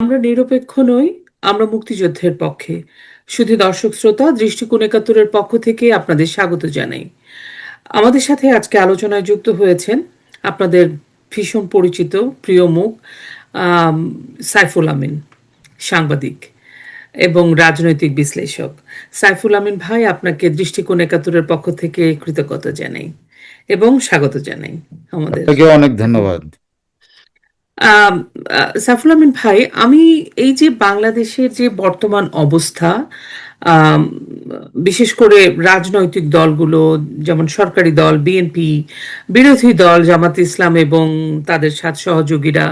আমরা নিরপেক্ষ নই, আমরা মুক্তিযুদ্ধের পক্ষে। শুধু দর্শক শ্রোতা, দৃষ্টিকোণ একাত্তরের পক্ষ থেকে আপনাদের স্বাগত জানাই। আমাদের সাথে আজকে আলোচনায় যুক্ত হয়েছেন আপনাদের ভীষণ পরিচিত প্রিয় মুখ আম, সাইফুল আমিন, সাংবাদিক এবং রাজনৈতিক বিশ্লেষক। সাইফুল আমিন ভাই, আপনাকে দৃষ্টিকোণ একাত্তরের পক্ষ থেকে কৃতজ্ঞতা জানাই এবং স্বাগত জানাই আমাদের। আপনাকে অনেক ধন্যবাদ। আম, সাইফুল আমিন ভাই, আমি এই যে বাংলাদেশের যে বর্তমান অবস্থা, আম, বিশেষ করে রাজনৈতিক দলগুলো, যেমন সরকারি দল বিএনপি, বিরোধী দল জামাত ইসলাম এবং তাদের সাথে সহযোগীরা,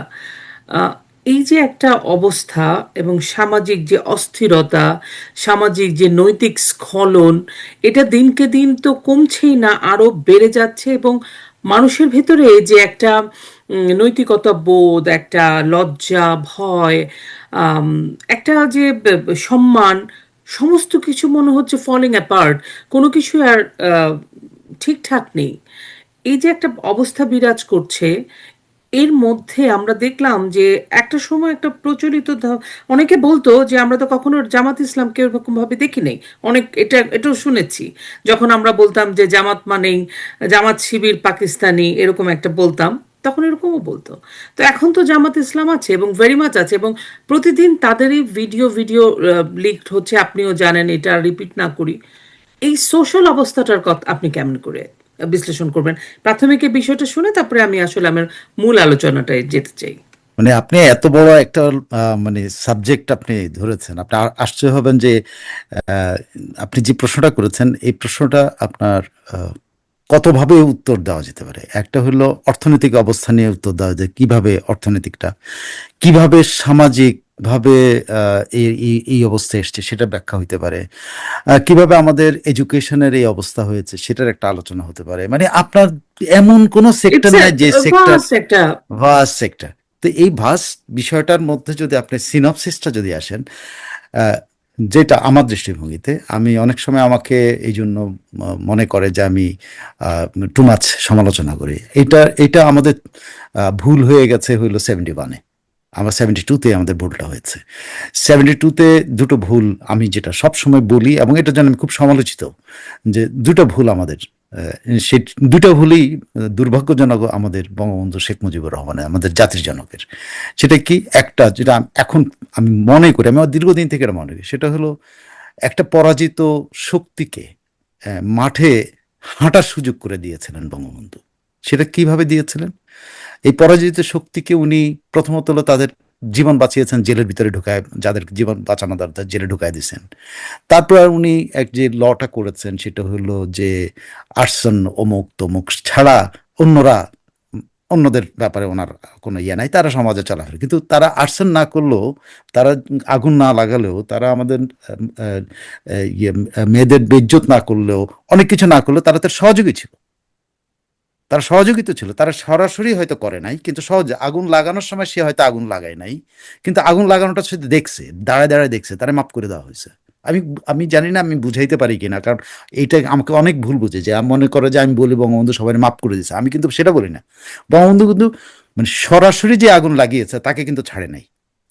আহ, এই যে একটা অবস্থা এবং সামাজিক যে অস্থিরতা, সামাজিক যে নৈতিক স্খলন, এটা দিনকে দিন তো কমছেই না, আরো বেড়ে যাচ্ছে। এবং মানুষের ভেতরে যে একটা নৈতিকতা বোধ, একটা লজ্জা, ভয়, আম, একটা যে সম্মান, সমস্ত কিছু মনে হচ্ছে ফলিং অ্যাপার্ট। কোনো কিছু আর ঠিকঠাক নেই। এই যে একটা অবস্থা বিরাজ করছে, এর মধ্যে আমরা দেখলাম যে একটা সময় একটা প্রচলিত অনেকে বলতো যে আমরা তো কখনো জামাত ইসলামকে এরকম ভাবে দেখি নাই। অনেক এটাও শুনেছি, যখন আমরা বলতাম যে জামাত মানেই জামাত শিবির পাকিস্তানি, এরকম একটা বলতাম, তখন এরকমও বলতো। তো এখন তো জামাত ইসলাম আছে এবং ভেরি মাচ আছে, এবং প্রতিদিন তাদেরই ভিডিও ভিডিও লিকড হচ্ছে, আপনিও জানেন, এটা রিপিট না করি। এই সোশ্যাল অবস্থাটার কথা আপনি কেমন করে বিশ্লেষণ করবেন? প্রাথমিক এই বিষয়টা শুনে তারপরে আমি আসলে আমার মূল আলোচনাটায় যেতে চাই। মানে আপনি এত বড় একটা মানে সাবজেক্ট আপনি ধরেছেন, আপনি আশ্চর্য হবেন যে আহ, আপনি যে প্রশ্নটা করেছেন এই প্রশ্নটা আপনার কতভাবে উত্তর দেওয়া যেতে পারে। একটা হলো অর্থনৈতিক অবস্থা নিয়ে উত্তর দেওয়া যায়, কিভাবে অর্থনৈতিকটা, কিভাবে সামাজিক ভাবে এই এই অবস্থা এসছে সেটা ব্যাখ্যা হইতে পারে, কিভাবে আমাদের এডুকেশনের এই অবস্থা হয়েছে সেটার একটা আলোচনা হতে পারে। মানে আপনার এমন কোনো সেক্টর ইটস এ নাই যে সেক্টর, ভাস্ট একটা। Vast sector. তো এই ভাস্ট বিষয়টার মধ্যে যদি আপনি সিনপসিসটা যদি আসেন, আহ, যেটা আমার দৃষ্টিভঙ্গিতে, আমি অনেক সময় আমাকে এই জন্য মনে করে যে আমি টু মাচ সমালোচনা করি। এটা এটা আমাদের ভুল হয়ে গেছে হইলো 71-এ। আমরা 72-তে আমাদের ভুলটা হয়েছে। 72-তে দুটো ভুল আমি যেটা সবসময় বলি, এবং এটার জন্য আমি খুব সমালোচিত, যে দুটো ভুল আমাদের, সে দুটো ভুলই দুর্ভাগ্যজনক আমাদের বঙ্গবন্ধু শেখ মুজিবুর রহমানের, আমাদের জাতির জনকের। সেটা কি? একটা যেটা এখন আমি মনে করি, আমি আমার দীর্ঘদিন থেকে এটা মনে করি, সেটা হলো একটা পরাজিত শক্তিকে মাঠে হাঁটার সুযোগ করে দিয়েছিলেন বঙ্গবন্ধু। সেটা কিভাবে দিয়েছিলেন? এই পরাজিত শক্তিকে উনি প্রথমত হলো তাদের জীবন বাঁচিয়েছেন, জেলের ভিতরে ঢুকায়, যাদের জীবন বাঁচানো দরকার জেলে ঢুকায় দিয়েছেন। তারপর উনি এক যে লটা করেছেন সেটা হলো যে আর্সন অমুক তমুক ছাড়া অন্যরা, অন্যদের ব্যাপারে ওনার কোনো ইয়ে নাই, তারা সমাজে চলাফেরা, কিন্তু তারা আর্সন না করলেও, তারা আগুন না লাগালেও, তারা আমাদের ইয়ে মেয়েদের বেইজ্জত না করলেও, অনেক কিছু না করলেও তারা তার সহযোগী ছিল, তারা সহযোগিতা ছিল। তারা সরাসরি হয়তো করে নাই, কিন্তু সহজে আগুন লাগানোর সময় সে হয়তো আগুন লাগায় নাই, কিন্তু আগুন লাগানোটা সে দেখছে, দাঁড়ায় দাঁড়ায় দেখছে, তারা মাফ করে দেওয়া হয়েছে। আমি আমি জানি না আমি বুঝাইতে পারি কিনা, কারণ এইটা আমাকে অনেক ভুল বুঝে, যে মনে করে যে আমি বলি বঙ্গবন্ধু সবাই মাফ করে দিয়েছে, আমি কিন্তু সেটা বলি না। বঙ্গবন্ধু কিন্তু মানে সরাসরি যে আগুন লাগিয়েছে তাকে কিন্তু ছাড়ে নাই।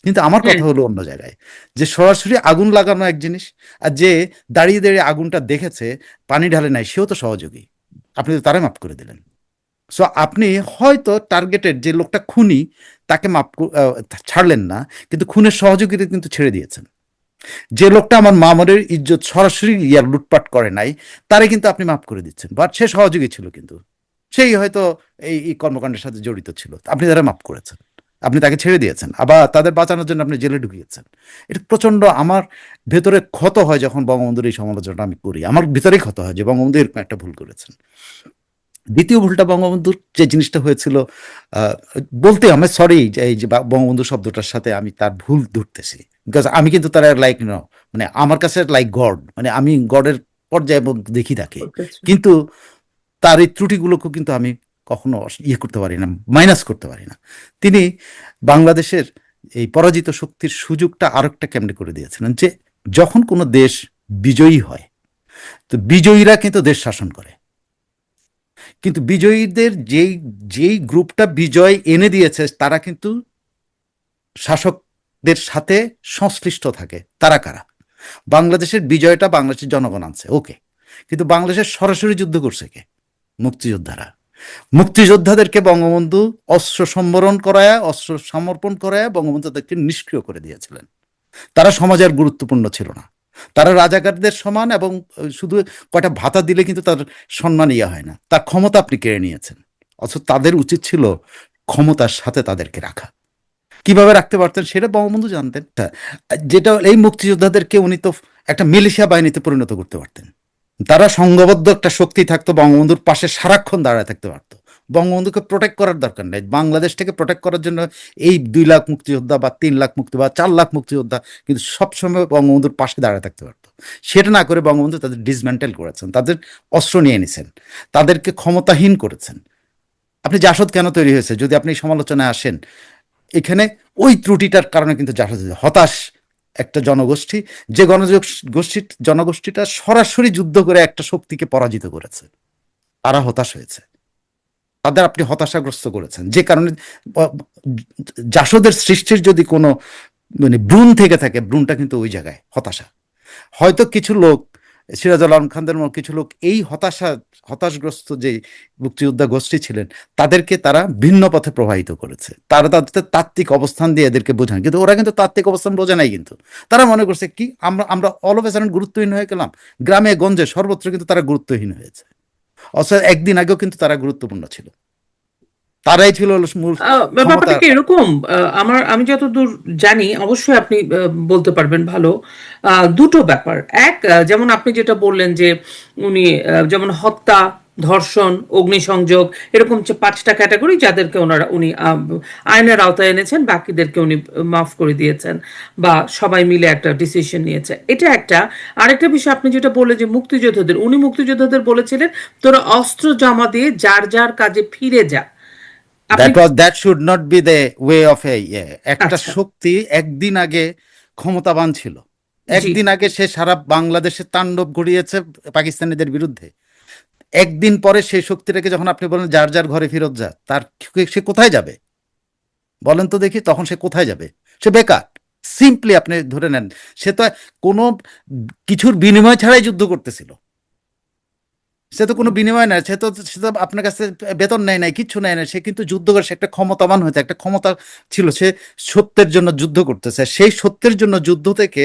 কিন্তু আমার হ্যাঁ। কথা হলো অন্য জায়গায়, যে সরাসরি আগুন লাগানো এক জিনিস, আর যে দাঁড়িয়ে দাঁড়িয়ে আগুনটা দেখেছে, পানি ঢালে নাই, সেও তো সহযোগী। আপনি তো তারা মাফ করে দিলেন। সো আপনি হয়তো টার্গেটেড যে লোকটা খুনি তাকে ছাড়লেন না, কিন্তু খুনের সহযোগীদের কিন্তু ছেড়ে দিয়েছেন। যে লোকটা আমার মামরের ইজ্জত সরাসরি ইয়ার লুটপাট করে নাই, তারে কিন্তু আপনি মাফ করে দিচ্ছেন, বাট সে সহযোগী ছিল, কিন্তু সেই হয়তো এই কর্মকাণ্ডের সাথে জড়িত ছিল, আপনি তারা মাফ করেছেন, আপনি তাকে ছেড়ে দিয়েছেন, আবার তাদের বাঁচানোর জন্য আপনি জেলে ঢুকিয়েছেন। এটা প্রচন্ড আমার ভেতরে ক্ষত হয় যখন বঙ্গবন্ধুর এই সমালোচনাটা আমি করি, আমার ভিতরেই ক্ষত হয় যে বঙ্গবন্ধু এরকম একটা ভুল করেছেন। দ্বিতীয় ভুলটা বঙ্গবন্ধুর যে জিনিসটা হয়েছিল, আহ, বলতে আমি সরি যে এই যে বঙ্গবন্ধু শব্দটার সাথে আমি তার ভুল ধরতেছি, বিকজ আমি কিন্তু তার লাইক মানে আমার কাছে লাইক গড, মানে আমি গডের পর্যায়ে দেখি তাকে, কিন্তু তার এই ত্রুটিগুলোকে কিন্তু আমি কখনো ইয়ে করতে পারি না, মাইনাস করতে পারি না। তিনি বাংলাদেশের এই পরাজিত শক্তির সুযোগটা আরেকটা কেমনে করে দিয়েছিলেন, যে যখন কোনো দেশ বিজয়ী হয়, তো বিজয়ীরা কিন্তু দেশ শাসন করে, কিন্তু বিজয়ীদের যেই যেই গ্রুপটা বিজয় এনে দিয়েছে তারা কিন্তু শাসক দের সাথে সংশ্লিষ্ট থাকে তারা কারা? বাংলাদেশের বিজয়টা বাংলাদেশের জনগণ আনছে, ওকে, কিন্তু বাংলাদেশের সরাসরি যুদ্ধ করছে কে? মুক্তিযোদ্ধারা। মুক্তিযোদ্ধাদেরকে বঙ্গবন্ধু অস্ত্র সম্বরণ করায়া, অস্ত্র সমর্পণ করায়া বঙ্গবন্ধু তাদেরকে নিষ্ক্রিয় করে দিয়েছিলেন। তারা সমাজের গুরুত্বপূর্ণ ছিল না, তারা রাজাকারদের সমান, এবং শুধু কয়টা ভাতা দিলে কিন্তু তার সম্মান ইয়ে হয় না, তার ক্ষমতা আপনি কেড়ে নিয়েছেন। অথচ তাদের উচিত ছিল ক্ষমতার সাথে তাদেরকে রাখা। কিভাবে রাখতে পারতেন সেটা বঙ্গবন্ধু জানতেন। যেটা এই মুক্তিযোদ্ধাদেরকে উনি তো একটা মিলিশিয়া বাহিনীতে পরিণত করতে পারতেন। তারা সংঘবদ্ধ একটা শক্তি থাকতো, বঙ্গবন্ধুর পাশে সারাক্ষণ দাঁড়ায় থাকতে পারতো। বঙ্গবন্ধুকে প্রোটেক্ট করার দরকার নেই, বাংলাদেশ থেকে প্রোটেক্ট করার জন্য এই 2 লাখ মুক্তিযোদ্ধা বা 3 লাখ মুক্তি বা 4 লাখ মুক্তিযোদ্ধা কিন্তু সবসময় বঙ্গবন্ধুর পাশে দাঁড়ায় থাকতে পারতো। সেটা না করে বঙ্গবন্ধু তাদের ডিসমেন্টেল করেছেন, তাদের অস্ত্র নিয়ে নিছেন, তাদেরকে ক্ষমতাহীন করেছেন। আপনি জাসদ কেন তৈরি হয়েছে যদি আপনি সমালোচনায় আসেন, এখানে ওই ত্রুটিটার কারণে কিন্তু জাসদ হতাশ একটা জনগোষ্ঠী, যে জনগোষ্ঠীটা সরাসরি যুদ্ধ করে একটা শক্তিকে পরাজিত করেছে, তারা হতাশ হয়েছে, তাদের আপনি হতাশাগ্রস্ত করেছেন। যে কারণে জাসদের সৃষ্টির যদি কোনো মানে ভ্রূণ থেকে থাকে, ভ্রূণটা কিন্তু ওই জায়গায় হতাশা। হয়তো কিছু লোক, সিরাজুল আলম খানদের মতো কিছু লোক এই হতাশগ্রস্ত যে মুক্তিযোদ্ধা গোষ্ঠী ছিলেন, তাদেরকে তারা ভিন্ন পথে প্রবাহিত করেছে, তারা তাদের তাত্ত্বিক অবস্থান দিয়ে এদেরকে বোঝান, কিন্তু ওরা কিন্তু তাত্ত্বিক অবস্থান বোঝে নাই। কিন্তু তারা মনে করছে কি আমরা আমরা অল অফ এ সাডেন গুরুত্বহীন হয়ে গেলাম, গ্রামে গঞ্জে সর্বত্র কিন্তু তারা গুরুত্বহীন হয়েছে, অথচ একদিন আগেও কিন্তু তারা গুরুত্বপূর্ণ ছিল, তারাই ছিল মূল ক্ষমতা। ব্যাপারটা কি এরকম? আমি যতদূর জানি, অবশ্যই আপনি বলতে পারবেন ভালো। দুটো ব্যাপার। এক, যেমন আপনি যেটা বললেন যে উনি যেমন হত্যা, ধর্ষণ, অগ্নিসংযোগ, এরকম যে 5টা ক্যাটাগরি যাদেরকে উনি আইনের আওতায় এনেছেন, বাকিদেরকে উনি মাফ করে দিয়েছেন, বা সবাই মিলে একটা ডিসিশন নিয়েছে, এটা একটা। আরেকটা বিষয় আপনি যেটা বললেন যে উনি মুক্তিযোদ্ধাদের বলেছিলেন তোরা অস্ত্র জমা দিয়ে যার যার কাজে ফিরে যা। আপনি that should not be the way of a একটা আচ্ছা, শক্তি একদিন আগে ক্ষমতাবান ছিল, জি, একদিন আগে সে সারা বাংলাদেশে তাণ্ডব ঘুরিয়েছে পাকিস্তানিদের বিরুদ্ধে। একদিন পরে সেই শক্তিটাকে যখন আপনি বলেন যার যার ঘরে ফেরত যা, সে কোথায় যাবে বলেন তো দেখি? তখন সে কোথায় যাবে? সে বেকার। সিম্পলি আপনি ধরে নেন, সে তো কোনো কিছুর বিনিময় ছাড়াই যুদ্ধ করতেছিল, সে তো কোনো বিনিময় নাই, সে তো আপনার কাছে বেতন নেয় নাই, কিচ্ছু নেয় না, সে কিন্তু যুদ্ধ করে, সে একটা ক্ষমতাবান হয়েছে, একটা ক্ষমতা ছিল, সে সত্যের জন্য যুদ্ধ করতেছে। সেই সত্যের জন্য যুদ্ধ থেকে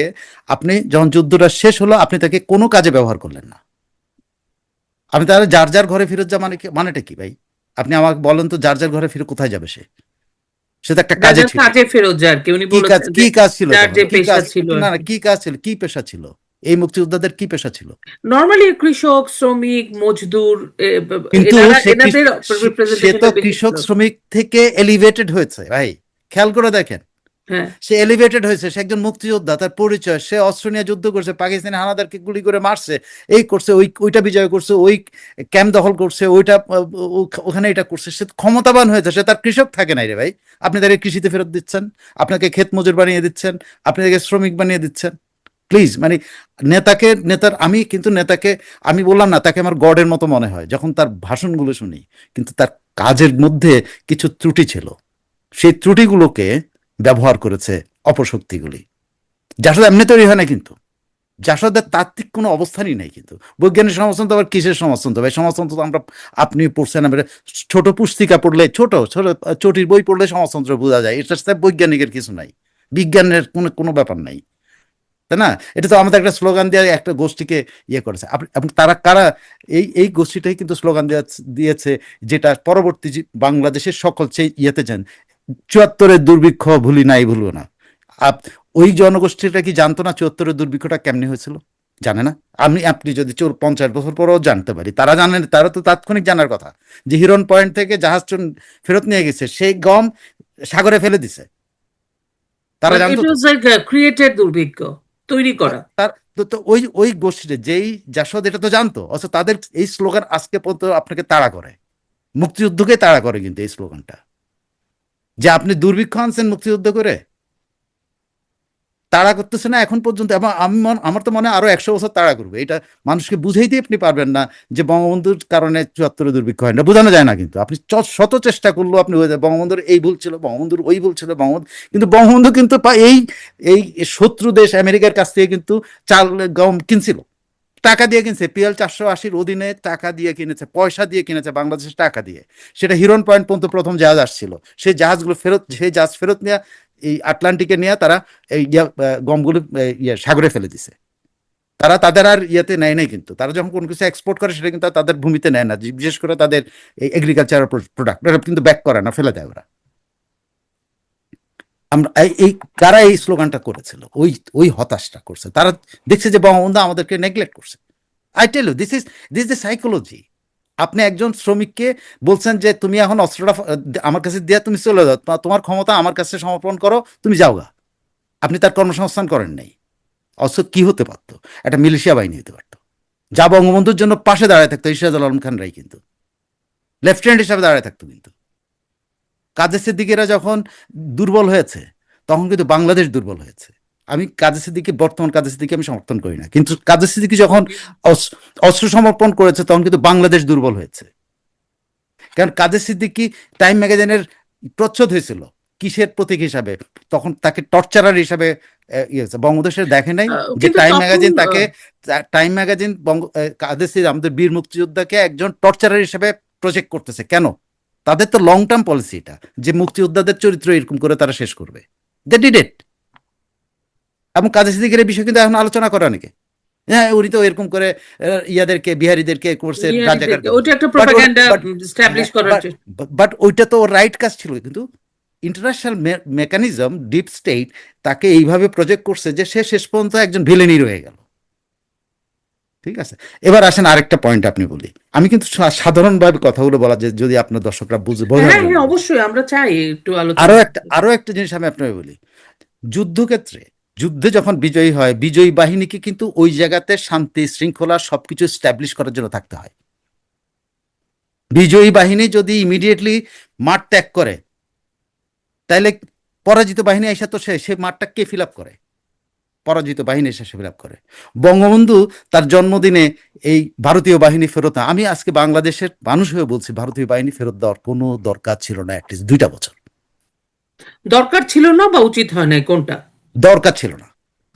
আপনি যখন যুদ্ধটা শেষ হলো, আপনি তাকে কোনো কাজে ব্যবহার করলেন না। আপনি তাহলে যার যার ঘরে ফেরত যা মানে মানেটা কি ভাই? আপনি আমাকে বলেন তো, যার যার ঘরে ফিরে কোথায় যাবে সে? সে তো একটা যার কাজে যার ছিল। কাজে ফেরত যায় আর কি। উনি কি কাজ, বলেছেন যে কি কাজ ছিল যার তখন? যে কি পেশা কাজ? ছিল আর না না, কি। কি কাজ ছিল, কি পেশা ছিল? এই মুক্তিযোদ্ধাদের কি পেশা ছিল? নর্মালি কৃষক, শ্রমিক, মজদুর, কিন্তু এনাদের সে তো রিপ্রেজেন্টেশনটা বেশি কৃষক ছিল। শ্রমিক থেকে এলিভেটেড হয়েছে ভাই, খেয়াল করে দেখেন। হ্যাঁ, সে এলিভেটেড হয়েছে, সে একজন মুক্তিযোদ্ধা, তার পরিচয়, সে অস্ত্র নিয়ে যুদ্ধ করছে, পাকিস্তানি হানাদারকে গুলি করে মারছে, এই করছে, ওইটা বিজয় করছে, ওই ক্যাম্প দখল করছে, ওইটা ওখানে এটা করছে, সে ক্ষমতাবান হয়েছে, সে তার কৃষক থাকে নাই রে ভাই। আপনি তাকে কৃষিতে ফেরত দিচ্ছেন, আপনাকে ক্ষেত মজুর বানিয়ে দিচ্ছেন, আপনি তাকে শ্রমিক বানিয়ে দিচ্ছেন। প্লিজ, মানে আমি কিন্তু নেতাকে, আমি বললাম না তাকে আমার গডের মতো মনে হয় যখন তার ভাষণগুলো শুনি, কিন্তু তার কাজের মধ্যে কিছু ত্রুটি ছিল, সেই ত্রুটিগুলোকে ব্যবহার করেছে অপশক্তিগুলি। জাসদ এমনি তৈরি হয় না কিন্তু, জাসদের তাত্ত্বিক কোনো অবস্থানই নেই কিন্তু। বৈজ্ঞানিক সমাজতন্ত্র আবার কিসের সমাজতন্ত্র ভাই? সমাজতন্ত্র তো আমরা, আপনি পড়ছেন, আমরা ছোট পুস্তিকা পড়লে, ছোট ছোট চটির বই পড়লে সমাজতন্ত্র বোঝা যায়, এটার সাথে বৈজ্ঞানিকের কিছু নাই, বিজ্ঞানের কোনো কোনো ব্যাপার নাই, তাই না? এটা তো আমাদের একটা স্লোগান দিয়ে একটা গোষ্ঠীকে ইয়ে করেছে। আপনি তারা কারা? এই গোষ্ঠীটাই কিন্তু স্লোগান দিয়েছে, যেটা পরবর্তী বাংলাদেশের সকল সেই ইয়েতে যান, 74-এর দুর্ভিক্ষ ভুলি নাই ভুলবো না। ওই জনগোষ্ঠীটা কি জানতো না 74-এর দুর্ভিক্ষটা কেমনে হয়েছিল? জানে না? আপনি যদি 50 বছর পরেও জানতে পারি, তারা জানেন, তারা তো তাৎক্ষণিক জানার কথা যে হিরন পয়েন্ট থেকে জাহাজ ফেরত নিয়ে গেছে, সেই গম সাগরে ফেলে দিছে, তারা বাট ইট জানতো তো। ওয়াজ লাইক ক্রিয়েটেড দুর্ভিক্ষ, তৈরি করা। তার তো ওই গোষ্ঠীতে যেই জাসদ এটা তো জানতো, অথচ তাদের এই স্লোগান আজকে পর্যন্ত আপনাকে তাড়া করে, মুক্তিযুদ্ধকে তাড়া করে কিন্তু এই স্লোগানটা, যে আপনি দুর্ভিক্ষ আনছেন মুক্তিযুদ্ধ করে। তাড়া করতেছে না এখন পর্যন্ত, এবং আমার তো মনে হয় আরো 100 বছর তাড়া করবে। এটা মানুষকে বুঝাইতে আপনি পারবেন না যে বঙ্গবন্ধুর কারণে 74 দুর্ভিক্ষ হয় না, বোঝানো যায় না। কিন্তু আপনি শত চেষ্টা করলেও আপনি বঙ্গবন্ধুর এই ভুল ছিল, বঙ্গবন্ধুর ওই ভুল ছিল, কিন্তু বঙ্গবন্ধু কিন্তু এই এই শত্রু দেশ আমেরিকার কাছ থেকে কিন্তু চাল গম কিনছিল, টাকা দিয়ে কিনছে। পিএল 480-র অধীনে টাকা দিয়ে কিনেছে, পয়সা দিয়ে কিনেছে, বাংলাদেশের টাকা দিয়ে। সেটা হিরন পয়েন্ট পর্যন্ত প্রথম জাহাজ আসছিল, সেই জাহাজগুলো ফেরত, সেই জাহাজ ফেরত নিয়ে এই আটলান্টিকে নিয়ে তারা এই গমগুলো সাগরে ফেলে দিছে। তারা তাদের আর ইয়েতে নেয় নাই, কিন্তু তারা যখন কোনো কিছু এক্সপোর্ট করে সেটা কিন্তু তাদের ভূমিতে নেয় না, বিশেষ করে তাদের এই এগ্রিকালচারাল প্রোডাক্ট কিন্তু ব্যাক করে না, ফেলে দেয় ওরা। আমরা এই কারা এই স্লোগানটা করেছিল, ওই ওই হতাশটা করছে তারা, দেখছে যে বঙ্গবন্ধু আমাদেরকে নেগলেক্ট করছে। I tell you, this the psychology. আপনি একজন শ্রমিককে বলছেন যে তুমি এখন অস্ত্রটা আমার কাছে দিয়ে তুমি চলে যাও, তোমার ক্ষমতা আমার কাছে সমর্পণ করো, তুমি যাওগা। আপনি তার কর্মসংস্থান করেন নাই। অস্ত্র কি হতে পারতো? একটা মিলিশিয়া বাহিনী হতে পারতো, যা বঙ্গবন্ধুর জন্য পাশে দাঁড়ায় থাকতো। ইশরাত আলম খান রাই কিন্তু লেফটেন্যান্ট হিসাবে দাঁড়ায় থাকতো। কিন্তু কাজী সিদ্দিকীরা যখন দুর্বল হয়েছে, তখন কিন্তু বাংলাদেশ দুর্বল হয়েছে। আমি কাজী সিদ্দিকী, বর্তমান কাজী সিদ্দিকী আমি সমর্থন করি না, কিন্তু কাজী সিদ্দিকী যখন অস্ত্র সমর্পণ করেছে, তখন কিন্তু বাংলাদেশ দুর্বল হয়েছে। কারণ কাজী সিদ্দিকী টাইম ম্যাগাজিনের প্রচ্ছদ হয়েছিল কিসের প্রতীক হিসাবে? তখন তাকে টর্চারার হিসাবে বঙ্গদেশের দেখে নাই যে কিন্তু টাইম তখন ম্যাগাজিন তাকে, টাইম ম্যাগাজিন কাদের সিদ্দিকী আমাদের বীর মুক্তিযোদ্ধাকে একজন টর্চারার হিসাবে প্রজেক্ট করতেছে কেন? তাদের তো লং টার্ম পলিসি এটা, যে মুক্তিযোদ্ধাদের চরিত্র এরকম করে তারা শেষ করবে। They did it. এবং কাজী সিদ্দিকের এই বিষয় কিন্তু এখন আলোচনা করে অনেকে, হ্যাঁ উনি তো এরকম করে ইয়াদেরকে, বিহারিদেরকে করছে রাজাকার। ওটা একটা প্রপাগান্ডা এস্টাবলিশ করার জন্য। বাট ওইটা তো রাইট কাজ ছিল, কিন্তু ইন্টারন্যাশনাল মেকানিজম, ডিপ স্টেট তাকে এইভাবে প্রজেক্ট করছে যে সে শেষ পর্যন্ত একজন ভিলেনই রয়ে গেল। ঠিক আছে, এবার আসেন আরেকটা পয়েন্ট আপনি বলি। আমি কিন্তু সাধারণভাবে কথাগুলো বলা, যে যদি আপনার দর্শকরা বোঝার হ্যাঁ জন্য। হ্যাঁ, অবশ্যই আমরা চাই একটু আরো আলোচনা। একটা জিনিস আমি আপনাকে বলি। যুদ্ধক্ষেত্রে, যুদ্ধে যখন বিজয়ী হয়, বিজয়ী বাহিনীকে কিন্তু ওই জায়গাতে শান্তি শৃঙ্খলা সবকিছু স্ট্যাবলিশ করার জন্য থাকতে হয়। বিজয়ী বাহিনী যদি ইমিডিয়েটলি মাঠ ত্যাগ করে, তাহলে পরাজিত বাহিনী এসে তো সে মাঠটা কে ফিল আপ করে? পরাজিত বাহিনী এসে ফিল আপ করে। বঙ্গবন্ধু তার জন্মদিনে এই ভারতীয় বাহিনী ফেরত, আমি আজকে বাংলাদেশের মানুষ হয়ে বলছি, ভারতীয় বাহিনী ফেরত দেওয়ার কোনো দরকার ছিল না। অ্যাটলিস্ট 2টা বছর দরকার ছিল না বা উচিত হয় নাই, কোনটা? দরকার ছিল না।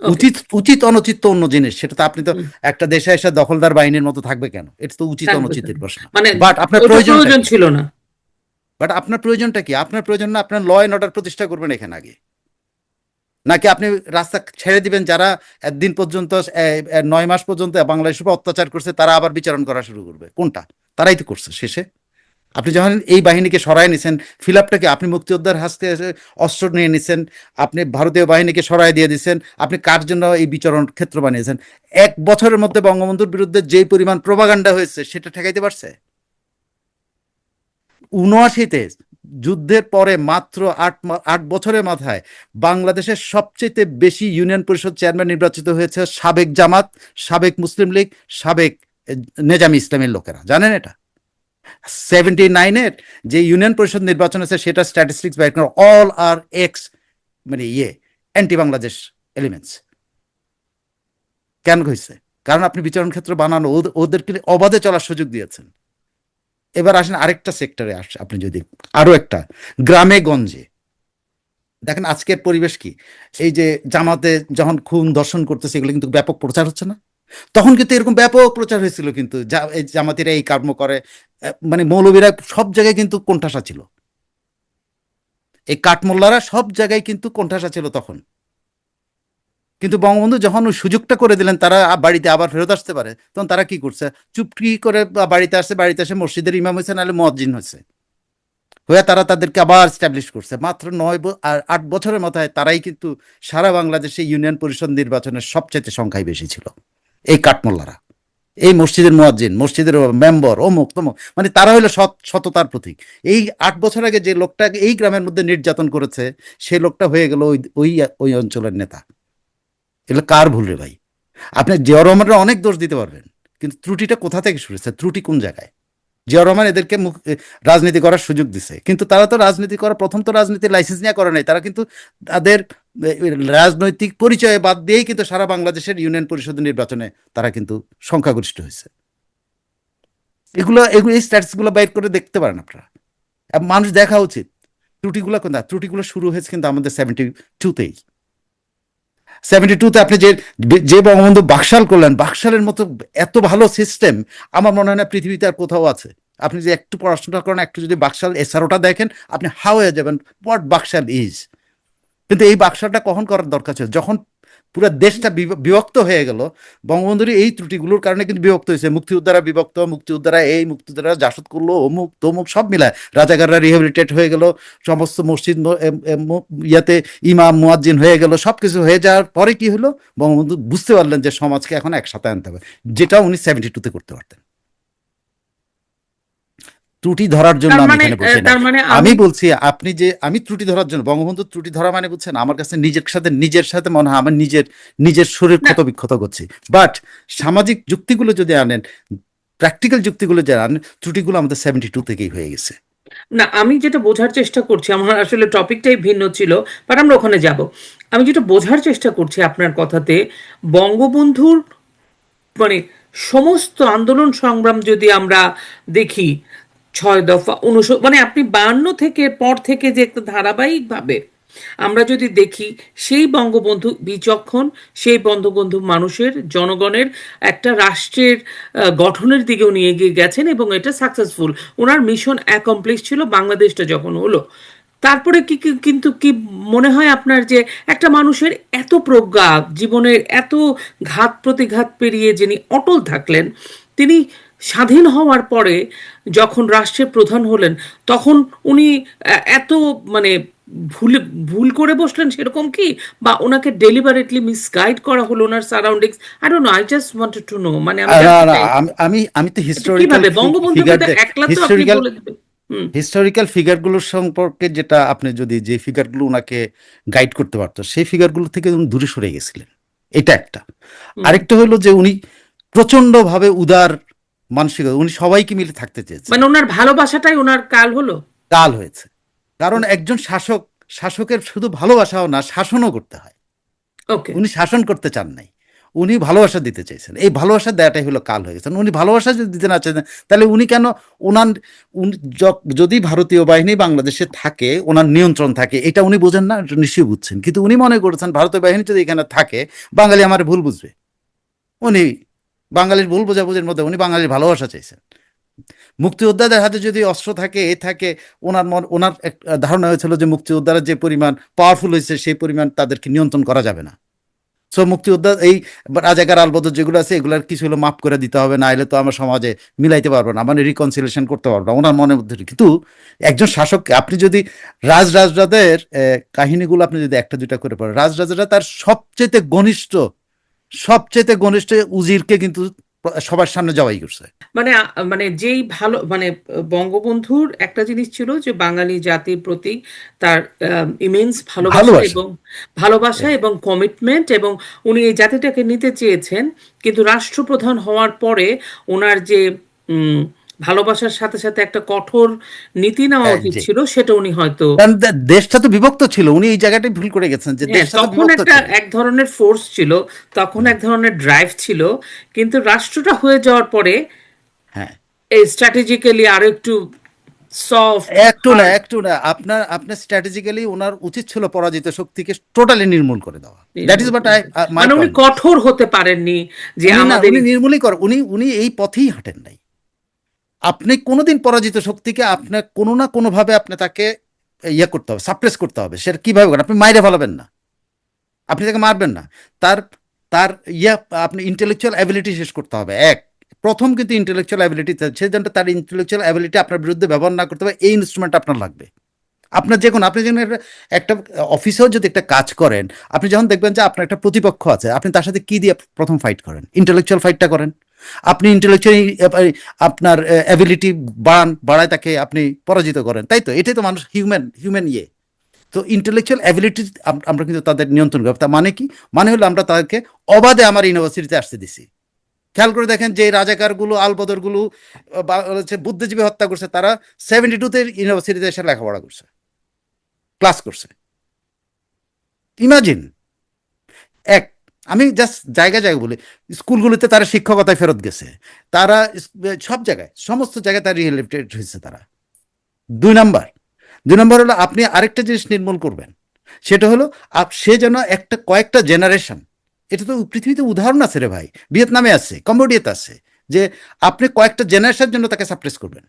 ওকে। উচিত, উচিত অনুচিত তো অন্য জিনিস। সেটা তো আপনি তো একটা দেশে এসে দখলদার বাহিনীর মতো থাকবে কেন? এটা তো উচিত থাকবে তো। অনুচিতের প্রশ্ন। মানে বাট আপনার ওটা প্রয়োজনটা প্রয়োজন কি? ছিল না। আপনার প্রয়োজনটা কি? আপনার প্রয়োজন না আপনার ল অ্যান্ড অর্ডার প্রতিষ্ঠা করবেন এখানে আগে, নাকি আপনি রাস্তা ছেড়ে দিবেন যারা একদিন পর্যন্ত 9 মাস পর্যন্ত বাংলাদেশের উপর অত্যাচার করছে, তারা আবার বিচারণ করা শুরু করবে? কোনটা? তারাই তো করছে শেষে। আপনি যখন এই বাহিনীকে সরাই নিছেন, ফিল আপটাকে আপনি মুক্তিযোদ্ধার হাতে অস্ত্র নিয়ে নিছেন, আপনি ভারতীয় বাহিনীকে সরাই দিয়ে দিচ্ছেন, আপনি কার জন্য এই বিচরণ ক্ষেত্র বানিয়েছেন? 1 বছরের মধ্যে বঙ্গবন্ধুর বিরুদ্ধে যেই পরিমাণ প্রোপাগান্ডা হয়েছে, সেটা ঠেকাইতে পারছে? 79-তে যুদ্ধের পরে মাত্র 8 বছরের মাথায় বাংলাদেশের সবচেয়ে বেশি ইউনিয়ন পরিষদ চেয়ারম্যান নির্বাচিত হয়েছে সাবেক জামাত, সাবেক মুসলিম লীগ, সাবেক নেজামি ইসলামের লোকেরা। জানেন এটা? 79-এর যে ইউনিয়ন পরিষদ নির্বাচন আছে, সেটা স্ট্যাটিস্টিক্স বাইর করে, অল আর এক্স, মানে অ্যান্টি বাংলাদেশ এলিমেন্টস। কেন হয়েছে? কারণ আপনি বিচরণ ক্ষেত্র বানানো, ওদেরকে অবাধে চলার সুযোগ দিয়েছেন। এবার আসেন আরেকটা সেক্টরে, আপনি যদি আরো একটা গ্রামে গঞ্জে দেখেন আজকের পরিবেশ কি। এই যে জামাতে যখন খুন দর্শন করতেছে, এগুলো কিন্তু ব্যাপক প্রচার হচ্ছে না? তখন কিন্তু এরকম ব্যাপক প্রচার হয়েছিল, কিন্তু এই জামাতিরা এই কর্ম করে, মানে মৌলবীরা সব জায়গায় কিন্তু কোণঠাসা ছিল, এই কাঠমোল্লারা সব জায়গায় কিন্তু কোণঠাসা ছিল তখন। কিন্তু বঙ্গবন্ধু যখন ওই সুযোগটা করে দিলেন তারা বাড়িতে আবার ফেরত আসতে পারে, তখন তারা কি করছে? চুপটি করে বাড়িতে আসছে, বাড়িতে এসে মসজিদের ইমাম হয়েছে, নাহলে মুয়াজ্জিন হয়েছে, হয়ে তারা তাদেরকে আবার স্ট্যাবলিশ করছে। মাত্র 8 বছরের মাথায় তারাই কিন্তু সারা বাংলাদেশে ইউনিয়ন পরিষদ নির্বাচনের সবচেয়ে সংখ্যায় বেশি ছিল, এই কাঠমোল্লারা। এই মসজিদের মুয়াজ্জিন, মসজিদের মেম্বার, অমুক তমুক, মানে তারা হলো সততার প্রতীক। এই 8 বছর আগে যে লোকটাকে এই গ্রামের মধ্যে নির্যাতন করেছে, সেই লোকটা হয়ে গেল ওই ওই অঞ্চলের নেতা। এগুলো কার ভুল রে ভাই? আপনি জিয়া রহমানের অনেক দোষ দিতে পারবেন, কিন্তু ত্রুটিটা কোথা থেকে শুরু হয়েছে? ত্রুটি কোন জায়গায়? জিয়াউর রহমান এদেরকে রাজনীতি করার সুযোগ দিছে, কিন্তু তারা তো রাজনীতি করা, প্রথম তো রাজনীতির লাইসেন্স নিয়ে করে নাই, তারা কিন্তু তাদের রাজনৈতিক পরিচয়ে বাদ দিয়েই কিন্তু সারা বাংলাদেশের ইউনিয়ন পরিষদ নির্বাচনে তারা কিন্তু সংখ্যাগরিষ্ঠ হয়েছে। এগুলো এগুলো এই স্ট্যাটিসগুলো বাইর করে দেখতে পারেন আপনারা, মানুষ দেখা উচিত। ত্রুটিগুলো শুরু হয়েছে কিন্তু আমাদের 72তেই। 72তে আপনি যে যে বঙ্গবন্ধু বাকশাল করলেন, বাকশালের মতো এত ভালো সিস্টেম আমার মনে হয় না পৃথিবীতে আর কোথাও আছে। আপনি যে একটু পড়াশোনা করেন, একটু যদি বাকশাল এসআরওটা দেখেন, আপনি হাও হয়ে যাবেন হোয়াট বাকশাল ইজ। কিন্তু এই বাকশালটা কখন করার দরকার ছিল? যখন পুরো দেশটা বিভক্ত হয়ে গেল। বঙ্গবন্ধুর এই ত্রুটিগুলোর কারণে কিন্তু বিভক্ত হয়েছে। মুক্তিযোদ্ধারা বিভক্ত, মুক্তিযোদ্ধারা এই, মুক্তিযোদ্ধারা জাসদ করলো, অমুক তমুক সব মিলায় রাজাকাররা রিহেবিলিটেট হয়ে গেল, সমস্ত মসজিদ ইয়াতে ইমাম মুয়াজ্জিন হয়ে গেল, সবকিছু হয়ে যাওয়ার পরে কি হলো, বঙ্গবন্ধু বুঝতে পারলেন যে সমাজকে এখন একসাথে আনতে হবে, যেটা উনি 72তে করতে পারতেন। ত্রুটি ধরার জন্য আমি এখানে বসে না। তার মানে আমি বলছি আপনি যে আমি ত্রুটি ধরার জন্য, বঙ্গবন্ধু ত্রুটি ধরা মানে বুঝছেন, আমার কাছে নিজের সাথে মনে হয় আমার নিজের শরীর না ক্ষত বিক্ষত করছি। বাট সামাজিক যুক্তিগুলো যদি আনেন, প্র্যাকটিক্যাল যুক্তিগুলো যারা আনেন, ত্রুটিগুলো আমাদের 72 থেকেই হয়ে গেছে। না আমি যেটা বোঝার চেষ্টা করছি, আমার আসলে টপিকটাই ভিন্ন ছিল, বাট আমরা ওখানে যাব। আমি যেটা বোঝার চেষ্টা করছি আপনার কথাতে, বঙ্গবন্ধুর মানে সমস্ত আন্দোলন সংগ্রাম যদি আমরা দেখি, 6 দফা মানে আপনি 52 থেকে পর থেকে যে একটা ধারাবাহিকভাবে আমরা যদি দেখি, সেই বঙ্গবন্ধু বিচক্ষণ, সেই বঙ্গবন্ধু মানুষের, জনগণের একটা রাষ্ট্রের গঠনের দিকেও নিয়ে এগিয়ে গেছেন এবং এটা সাকসেসফুল। ওনার মিশন অ্যাকমপ্লিশ ছিল বাংলাদেশটা যখন হলো। তারপরে কিন্তু কি মনে হয় আপনার যে একটা মানুষের এত প্রজ্ঞা, জীবনের এত ঘাত প্রতিঘাত পেরিয়ে যিনি অটল থাকলেন, তিনি স্বাধীন হওয়ার পরে যখন রাষ্ট্রের প্রধান হলেন, তখন উনি এত মানে ভুল ভুল করে বসলেন সেরকম কি, বা ওনাকে ডেলিবারেটলি মিসগাইড করা হলো ওনার surroundings? I don't know, I just wanted to know, মানে আমি না জানতে না, চাই আমি তো এটা হিস্টোরিক্যাল কিভাবে বঙ্গবন্ধুকে ফিগার তো একলা তো আপনি হিস্টোরিক্যাল বলে দেবেন। হুম। হিস্টোরিক্যাল ফিগারগুলোর সম্পর্কে, যেটা আপনি যদি যে ফিগারগুলো ওনাকে গাইড করতে পারতো, সেই ফিগারগুলো থেকে উনি দূরে সরে গেছিলেন, এটা একটা। হুম। আরেকটা হলো যে উনি প্রচন্ডভাবে উদার মানসিকতা, উনি সবাইকে মিলে থাকতে চেয়েছেন। মানে ওনার ভালোবাসাটাই ওনার কাল হলো। কাল হয়েছে, কারণ একজন শাসকের শুধু ভালোবাসাও না, শাসনও করতে হয়। ওকে। উনি শাসন করতে চান নাই, উনি ভালোবাসা দিতে চাইছেন। এই ভালোবাসা দেওয়াটাই হলো কাল হয়ে গেছেন। উনি ভালোবাসা যদি দিতে না চাইতেন, তাহলে উনি কেন ওনার যদি ভারতীয় বাহিনী বাংলাদেশে থাকে, ওনার নিয়ন্ত্রণ থাকে, এটা উনি বোঝেন না? নিশ্চয়ই বুঝছেন, কিন্তু উনি মনে করেছেন ভারতীয় বাহিনী যদি এখানে থাকে, বাঙালি আমার ভুল বুঝবে। উনি বাঙালির ভুল বোঝাবুঝির মধ্যে উনি বাঙালির ভালোবাসা চাইছেন। মুক্তিযোদ্ধাদের হাতে যদি অস্ত্র থাকে, থাকে, ওনার ধারণা হয়েছিল যে মুক্তিযোদ্ধারা যে পরিমাণ পাওয়ারফুল হয়েছে, সেই পরিমাণ তাদেরকে নিয়ন্ত্রণ করা যাবে না। সো মুক্তিযোদ্ধা এই রাজাকার আলবদর যেগুলো আছে, এগুলার কিছু হলো মাফ করে দিতে হবে, না এলে তো আমার সমাজে মিলাইতে পারবো না, মানে রিকনসিলিয়েশন করতে পারবো না ওনার মনের মধ্যে। কিন্তু একজন শাসককে আপনি যদি রাজরাজদের কাহিনীগুলো আপনি যদি একটা দুইটা করে পড়েন, রাজরাজরা তার সবচেয়ে ঘনিষ্ঠ উজিরকে কিন্তু সবার সামনে জবাই করছে। মানে মানে যেই ভালো মানে বঙ্গবন্ধুর একটা জিনিস ছিল যে বাঙালি জাতির প্রতি তার ইমেন্স ভালোবাসা। ভালোবাসা এবং কমিটমেন্ট, এবং উনি এই জাতিটাকে নিতে চেয়েছেন। কিন্তু রাষ্ট্রপ্রধান হওয়ার পরে ওনার যে উম, ভালোবাসার সাথে সাথে একটা কঠোর নীতি নেওয়া উচিত জি, ছিল, সেটা উনি হয়তো। কারণ দেশটা তো বিভক্ত ছিল, উনি এই জায়গাটাই ভুল করে গেছেন যে হ্যাঁ, দেশটা তো তখন বিভক্ত একটা ছিল। এক ধরনের ফোর্স ছিল, তখন এক ধরনের ড্রাইভ ছিল, কিন্তু রাষ্ট্রটা হয়ে যাওয়ার পরে হ্যাঁ, এই স্ট্র্যাটেজিক্যালি আরো একটু সফট হার্ড। একটু না, আপনার স্ট্র্যাটেজিক্যালি ওনার উচিত ছিল পরাজিত শক্তিকে টোটালি নির্মূল করে দেওয়া। দ্যাট ইজ নির্মূল বাট করে। মাই মানে উনি পয়েন্ট। কঠোর হতে পারেননি যে আমাদের উনি নির্মূলই কর, উনি এই পথেই হাঁটেন নাই। আপনি কোনোদিন পরাজিত শক্তিকে আপনার কোনো না কোনো ভাবে আপনি তাকে ইয়ে করতে হবে, সাপ্রেস করতে হবে। সেটা কিভাবে করেন? আপনি মাইরে ফেলাবেন না, আপনি তাকে মারবেন না, তার তার ইয়া আপনি ইন্টেলেকচুয়াল অ্যাবিলিটি শেষ করতে হবে। প্রথম কিন্তু ইন্টেলেকচুয়াল অ্যাবিলিটি, সেই জন্য তার ইন্টেলেকচুয়াল অ্যাবিলিটি আপনার বিরুদ্ধে ব্যবহার না করতে হবে, এই ইনস্ট্রুমেন্ট আপনার লাগবে। আপনি যখন একটা অফিসেও যদি একটা কাজ করেন, আপনি যখন দেখবেন যে আপনার একটা প্রতিপক্ষ আছে, আপনি তার সাথে কি দিয়ে প্রথম ফাইট করেন? ইন্টেলেকচুয়াল ফাইটটা করেন। আপনি ইন্টেলেকচুয়াল আপনার অ্যাবিলিটি বাড়ায় তাকে আপনি পরাজিত করেন, তাই তো? এটাই তো মানুষ, হিউম্যান ইয়ে। তো ইন্টেলেকচুয়াল অ্যাবিলিটি আমরা কিন্তু তাদের নিয়ন্ত্রণ করব। তার মানে কি? মানে হলো আমরা তাদেরকে অবাধে আমার ইউনিভার্সিটিতে আসতে দিছি, খেয়াল করে দেখেন যে রাজাকারগুলো আলবদরগুলো হচ্ছে বুদ্ধিজীবী হত্যা করছে, তারা 72-তে ইউনিভার্সিটিতে এসে লেখাপড়া করছে, ক্লাস করছে। ইমাজিন। এক, আমি জাস্ট জায়গায় জায়গায় বলি, স্কুলগুলিতে তারা শিক্ষকতায় ফেরত গেছে, তারা সব জায়গায় সমস্ত জায়গায় তারা রিহেবিলিটেট হয়েছে তারা। 2 নম্বর হলো আপনি আরেকটা জিনিস নির্মূল করবেন, সেটা হলো সে যেন কয়েকটা জেনারেশন, এটা তো পৃথিবীতে উদাহরণ আছে রে ভাই, ভিয়েতনামে আছে, কম্বোডিয়াতে আছে, যে আপনি কয়েকটা জেনারেশনের জন্য তাকে সাপ্রেস করবেন।